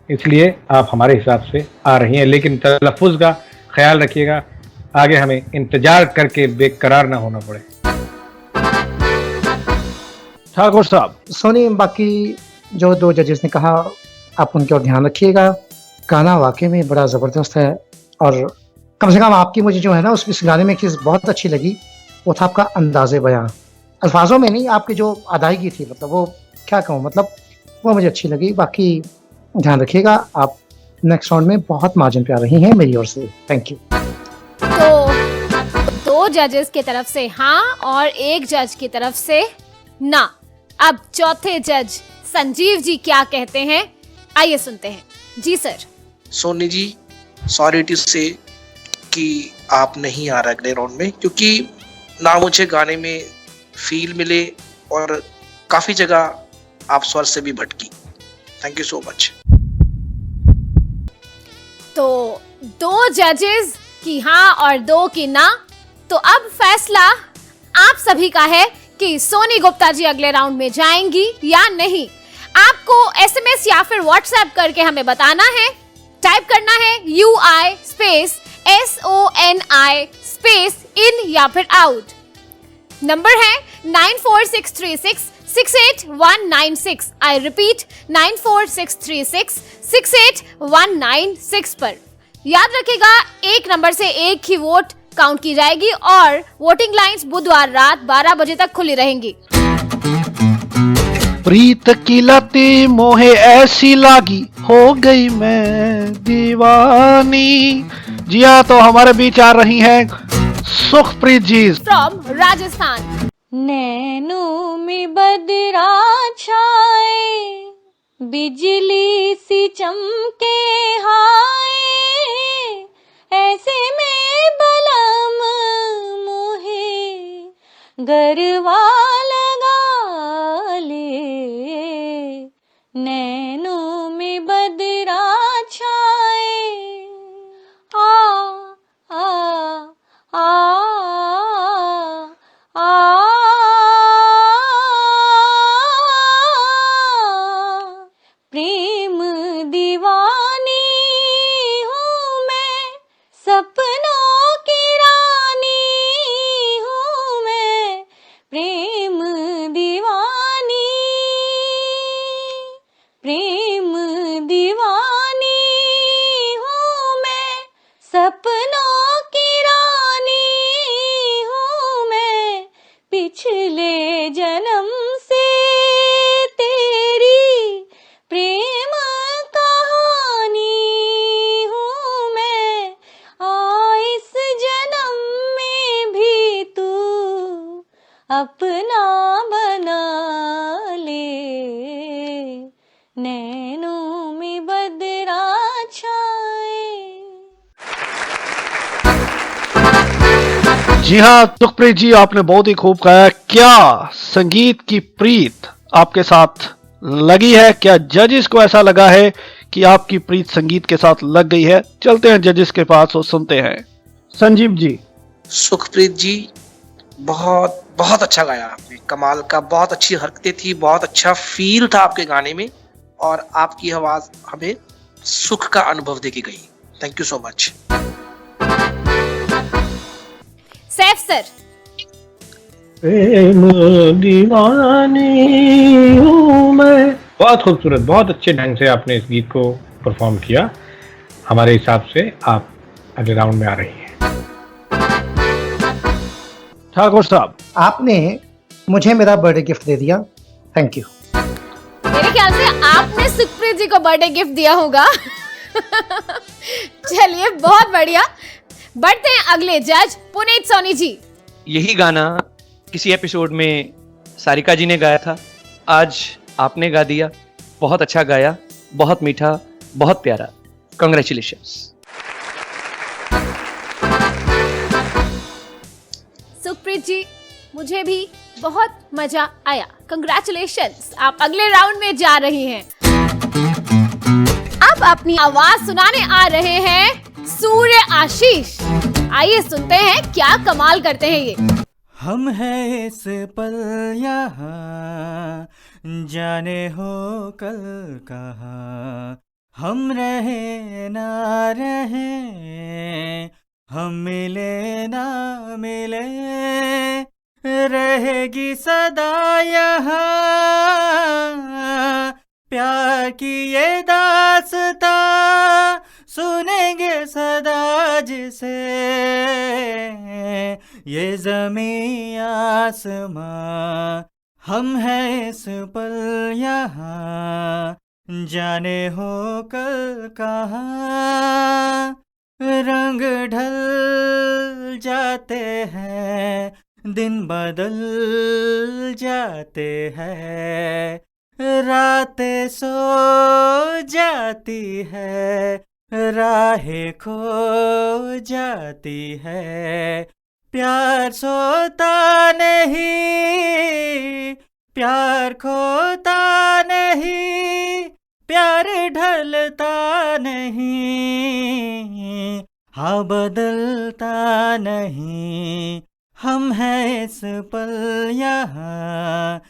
इसलिए आप हमारे हिसाब से आ रही हैं। लेकिन तलफ़ुज़ का ख्याल रखिएगा, आगे हमें इंतजार करके बेकरार ना होना पड़े। ठाकुर साहब। सोनी, बाकी जो दो जजेस ने कहा आप उनके ओर ध्यान रखिएगा। गाना वाकई में बड़ा ज़बरदस्त है, और कम से कम आपकी मुझे जो है ना उस गाने में एक चीज़ बहुत अच्छी लगी, वो था आपका अंदाज़े बयां। अल्फाजों में नहीं, आपकी जो अदायगी थी, मतलब वो क्या कहूँ, मतलब वो मुझे अच्छी लगी। बाकी ध्यान रखिएगा, आप नेक्स्ट राउंड में बहुत मार्जिन पे आ रही हैं मेरी ओर से। Thank you. तो दो जजेस की तरफ से हाँ और एक जज की तरफ से ना। अब चौथे जज संजीव जी क्या कहते हैं, आइए सुनते हैं। जी sir. Soni ji, sorry to say कि आप नहीं आ रहे अगले राउंड में, क्योंकि ना मुझे गाने में फील मिले और काफी जगह आप स्वर से भी भटकी। Thank you so much. तो दो जजेस की हाँ और दो की ना। तो अब फैसला आप सभी का है कि सोनी गुप्ता जी अगले राउंड में जाएंगी या नहीं। आपको एसएमएस या फिर व्हाट्सएप करके हमें बताना है। टाइप करना है UI space SONI space in या फिर आउट। नंबर है 94636689196। आई रिपीट 94636689196 पर। याद रखिएगा, एक नंबर से एक ही वोट काउंट की जाएगी और वोटिंग लाइंस बुधवार रात 12 बजे तक खुली रहेंगी। प्रीत की लती मोहे ऐसी लागी, हो गई मैं दीवानी। जी हाँ, तो हमारे बीच आ रही हैं सुखप्रीत जी फ्रॉम राजस्थान। नैनों में बदरा छाए, बिजली सी चमके हाय, ऐसे में बलम मोहे गरवा लगा ले। नैनों में बदरा छाए, आ आ आ आ प्रेम दीवानी हूँ मैं, सपनों की रानी हूँ मैं, प्रेम दीवानी, प्रेम दीवानी हूँ मैं, सपनों की रानी हूँ मैं, पिछले जन्म से तेरी प्रेम कहानी हूँ मैं, आ इस जन्म में भी तू अपना बना ले। नैनों में बदरा छाए। जी हाँ सुखप्रीत जी, आपने बहुत ही खूब कहा। क्या संगीत की प्रीत आपके साथ लगी है? क्या जजेस को ऐसा लगा है कि आपकी प्रीत संगीत के साथ लग गई है? चलते हैं जजेस के पास और सुनते हैं। संजीव जी। सुखप्रीत जी, बहुत बहुत अच्छा गाया आपने, कमाल का, बहुत अच्छी हरकतें थी, बहुत अच्छा फील था आपके गाने में, और आपकी आवाज हमें सुख का अनुभव देके गई। Thank you so much. Saif sir. प्रेम दीवानी हूँ मैं। बहुत खूबसूरत, बहुत अच्छे ढंग से आपने इस गीत को परफॉर्म किया। हमारे हिसाब से आप अगले राउंड में आ रही हैं। ठाकुर साहब, आपने मुझे मेरा बर्थडे गिफ्ट दे दिया, थैंक यू। मेरे ख्याल से आपने सुखप्रीत जी को बर्थडे गिफ्ट दिया होगा। चलिए, बहुत बढ़िया। बढ़ते हैं अगले जज पुनीत सोनी जी। यही गाना किसी एपिसोड में सारिका जी ने गाया था, आज आपने गा दिया। बहुत अच्छा गाया, बहुत मीठा, बहुत प्यारा। कांग्रेचुलेशंस। सुखप्रीत जी, मुझे भी बहुत मजा आया। कंग्रेचुलेशंस, आप अगले राउंड में जा रही हैं। अब अपनी आवाज सुनाने आ रहे हैं सूर्य आशीष। आइए सुनते हैं क्या कमाल करते हैं ये। हम हैं इस पल यहाँ, जाने हो कल कहाँ, हम रहे ना रहे, हम मिले ना मिले, रहेगी सदा यहाँ प्यार की ये दास्तां, सुनेंगे सदा जिसे ये ज़मीं आसमां। हम हैं इस पल यहाँ, जाने हो कल कहाँ, रंग ढल जाते हैं, दिन बदल जाते हैं, रातें सो जाती है, राहें खो जाती है, प्यार सोता नहीं, प्यार खोता नहीं, प्यार ढलता नहीं, हाँ बदलता नहीं। हम हैं इस पल यहाँ,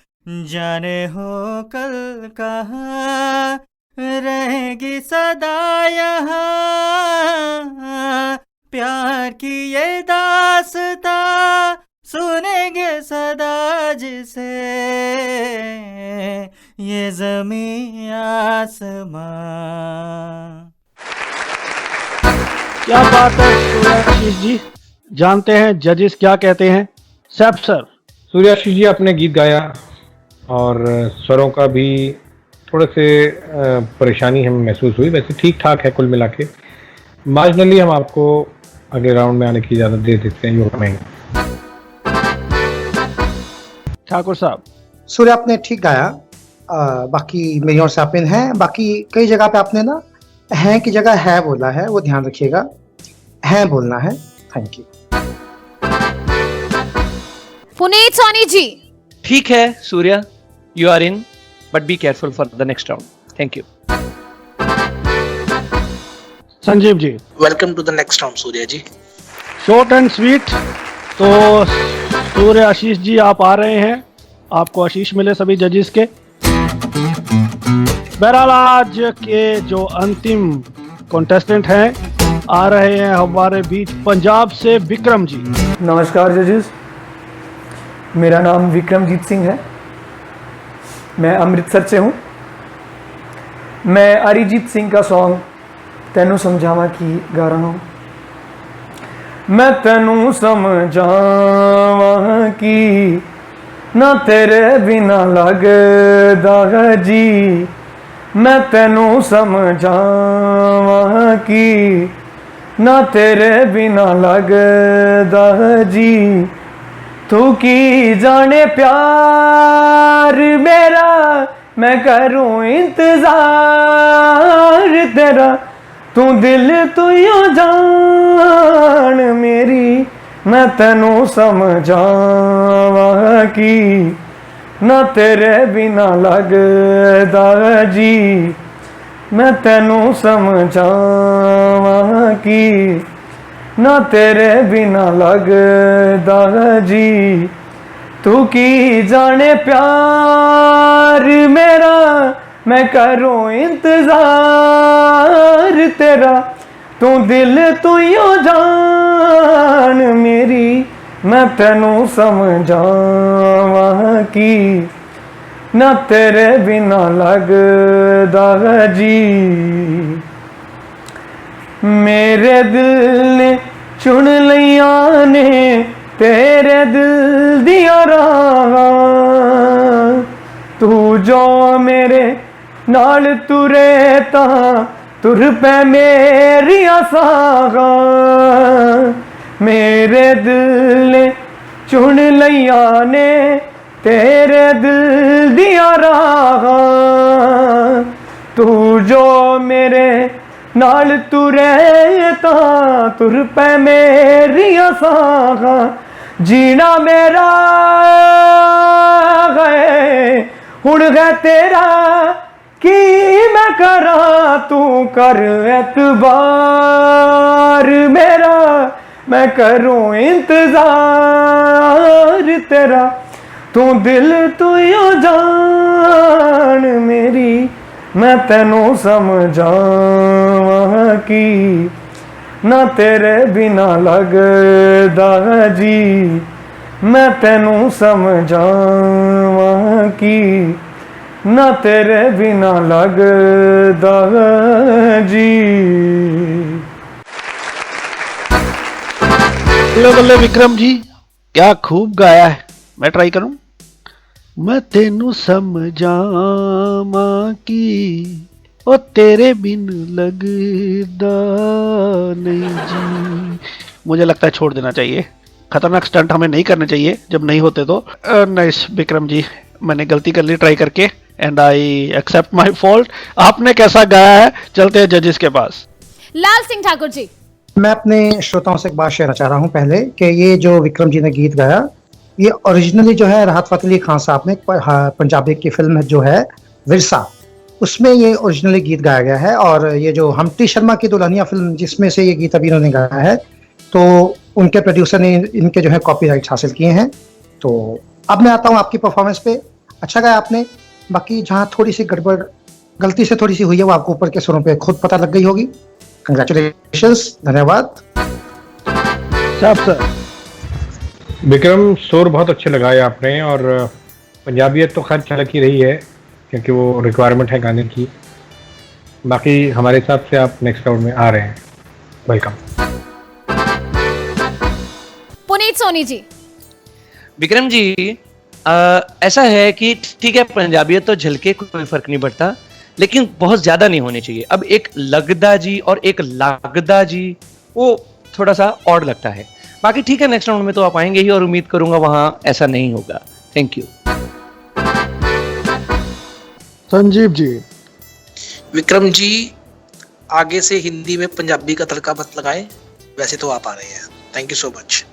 जाने हो कल कहाँ, रहेगी सदा यहाँ प्यार की ये दास्तां, सुनेंगे सदा जिसे ये ज़मीं आसमां। क्या बात है सूर्याशीष जी। जानते हैं जजेस क्या कहते हैं। सैफ सर। सूर्याशीष जी, आपने गीत गाया और स्वरों का भी थोड़े से परेशानी हमें महसूस हुई, वैसे ठीक ठाक है कुल मिला के। मार्जिनली हम आपको अगले राउंड में आने की इजाज़त दे देते हैं। ठाकुर साहब। सूर्य, आपने ठीक गाया, बाकी मेरी ओर से अपिन है। बाकी कई जगह पे आपने ना है की जगह है बोला है, वो ध्यान रखिएगा, है बोलना है। Thank you. पुनीत सोनी जी। ठीक है Surya, you are in, but be careful for the next round. Thank you. Sanjeev ji. Welcome to the next round Surya ji. Short and sweet. तो सूर्य आशीष जी आप आ रहे हैं, आपको आशीष मिले सभी जजेस के। बहरहाल आज के जो अंतिम कॉन्टेस्टेंट हैं आ रहे हैं हमारे बीच पंजाब से विक्रम जी। नमस्कार जजेस, मेरा नाम विक्रमजीत सिंह है, मैं अमृतसर से हूँ। मैं अरिजीत सिंह का सॉन्ग तेनू समझावा की गा रहा हूँ। मैं तेनू समझावा की ना तेरे बिना लगदा जी, मैं तेनू समझावा की ना तेरे बिना लगदा जी, तू की जाने प्यार मेरा, मैं करूं इंतजार तेरा, तू दिल तू यो जान मेरी, मैं तेनू समझावा की ना तेरे बिना लगदा जी, मैं तेनू समझावा की ना तेरे बिना लगदा जी, तू की जाने प्यार मेरा, मैं करूं इंतजार तेरा, तू दिल तू यो जान मेरी, मैं तेनू समझावां की, ना तेरे बिना लगदा जी। मेरे दिल ने चुन लिया ने तेरे दिल दिया राह, तू जो मेरे नाल तुरे तां तुर पे मेरी आसां, मेरे दिल ने चुन लिया ने तेरे दिल दिया राह, तू जो मेरे नाल तुरे तां तुर पे मेरी आसां, जीना मेरा है हुण है तेरा की मैं करा, तू कर एतबार मेरा, मैं करूं इंतजार तेरा, तू दिल तू यो जान मेरी, मैं तेनू समझावां की, ना तेरे बिना लगदा जी, मैं तेनू समझावां की, ना तेरे बिना लगदा जी। बल्ले बल्ले विक्रम जी, क्या खूब गाया है। मैं ट्राई करूं। मैं तेनू समझावां की, ओ तेरे बिन लगदा नहीं जी। मुझे लगता है छोड़ देना चाहिए, खतरनाक स्टंट हमें नहीं करने चाहिए जब नहीं होते तो। नाइस विक्रम जी, मैंने गलती कर ली ट्राई करके, and I accept my fault. आपने कैसा गाया है, चलते हैं जजेस के पास। लाल सिंह ठाकुर जी, मैं अपने श्रोताओं से एक बात शेयर चाह रहा हूँ पहले कि ये जो विक्रम जी ने गीत गाया, ये ओरिजिनली जो है राहत फ़तेह अली खान साहब ने पंजाबी की फिल्म जो है विरसा, उसमें ये ओरिजिनली गीत गाया गया है। और ये जो हम्प्टी शर्मा की दुल्हनिया फिल्म जिसमें से ये गीत अभी इन्होंने गाया है, तो उनके प्रोड्यूसर ने इनके जो है कॉपीराइट्स हासिल किए हैं। तो अब मैं आता हूँ आपकी परफॉर्मेंस पे। अच्छा गाया आपने, बाकी जहाँ थोड़ी सी गड़बड़ गलती से थोड़ी सी हुई है वो आपको ऊपर के सुरों पे खुद पता लग गई होगी। कंग्रेचुलेशंस, धन्यवाद। सर विक्रम, सुर बहुत अच्छे लगाए आपने, और पंजाबियत तो खैर झलक ही रही है क्योंकि वो रिक्वायरमेंट है गाने की। बाकी हमारे हिसाब से आप नेक्स्ट राउंड में आ रहे हैं, वेलकम। पुनीत सोनी जी। विक्रम जी, ऐसा है कि ठीक है पंजाबियत तो झलके कोई फर्क नहीं पड़ता, लेकिन बहुत ज्यादा नहीं होने चाहिए। अब एक लगदा जी और एक लागदा जी वो थोड़ा सा ऑड लगता है। बाकी ठीक है, नेक्स्ट राउंड में तो आप आएंगे ही और उम्मीद करूंगा वहां ऐसा नहीं होगा। Thank you. संजीव जी। विक्रम जी, आगे से हिंदी में पंजाबी का तड़का मत लगाएं, वैसे तो आप आ रहे हैं। Thank you so much.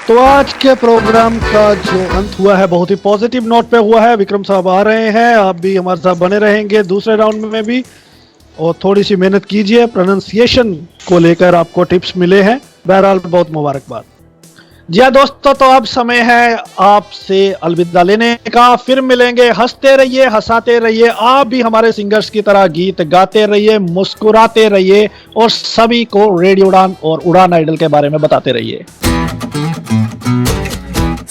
तो आज के प्रोग्राम का जो अंत हुआ है बहुत ही पॉजिटिव नोट पे हुआ है। विक्रम साहब आ रहे हैं, आप भी हमारे साथ बने रहेंगे दूसरे राउंड में भी, और थोड़ी सी मेहनत कीजिए। प्रोनाउंसिएशन को लेकर आपको टिप्स मिले हैं, बहरहाल बहुत मुबारकबाद। जी हाँ दोस्तों, तो अब समय है आपसे अलविदा लेने का। फिर मिलेंगे, हंसते रहिए, हंसाते रहिए। आप भी हमारे सिंगर्स की तरह गीत गाते रहिए, मुस्कुराते रहिए, और सभी को रेडियो उड़ान और उड़ान आइडल के बारे में बताते रहिए।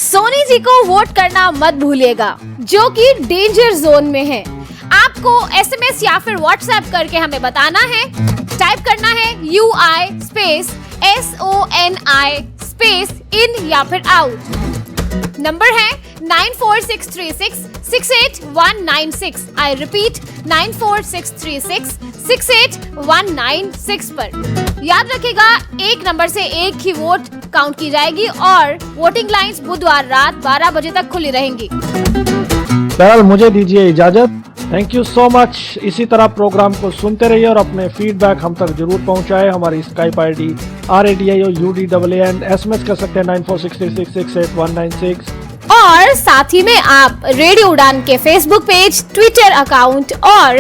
सोनी जी को वोट करना मत भूलिएगा, जो कि डेंजर जोन में है। आपको एसएमएस या फिर व्हाट्सएप करके हमें बताना है। टाइप करना है UI space SONI space in या फिर आउट। नंबर है 94636-68196। आई रिपीट 94636-68196 पर। याद रखिएगा, एक नंबर से एक ही वोट काउंट की जाएगी और वोटिंग लाइंस बुधवार रात 12 बजे तक खुली रहेंगी। बहरहाल मुझे दीजिए इजाजत। Thank you so much. इसी तरह प्रोग्राम को सुनते रहिए और अपने फीडबैक हम तक जरूर पहुंचाएं। हमारी स्काइप ID RADIOUDAN, SMS कर सकते हैं 9463668196। और साथ ही में आप रेडियो उड़ान के फेसबुक पेज, ट्विटर अकाउंट और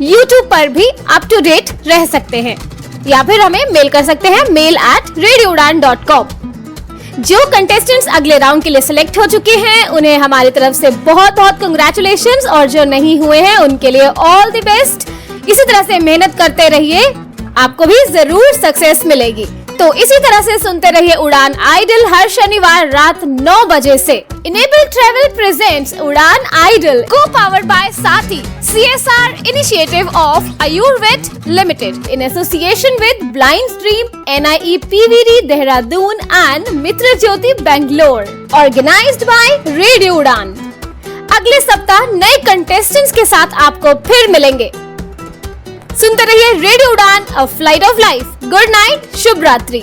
यूट्यूब पर भी अप टू डेट रह सकते हैं। या फिर हमें मेल कर सकते हैं mail@radioudan.com। जो कंटेस्टेंट्स अगले राउंड के लिए सिलेक्ट हो चुके हैं उन्हें हमारी तरफ से बहुत बहुत कंग्रेचुलेशंस, और जो नहीं हुए हैं उनके लिए ऑल द बेस्ट। इसी तरह से मेहनत करते रहिए, आपको भी जरूर सक्सेस मिलेगी। तो इसी तरह से सुनते रहिए उड़ान आइडल हर शनिवार रात 9 बजे से। Enable travel presents Udaan idol, co powered by Saathi, CSR initiative of Ayurved limited in association with blind stream, NIE PVD Dehradun and Mitra Jyoti Bangalore, organised by radio Udaan. अगले सप्ताह नए कंटेस्टेंट्स के साथ आपको फिर मिलेंगे। सुनते रहिए radio Udaan, a flight of life. Good night, शुभ रात्रि।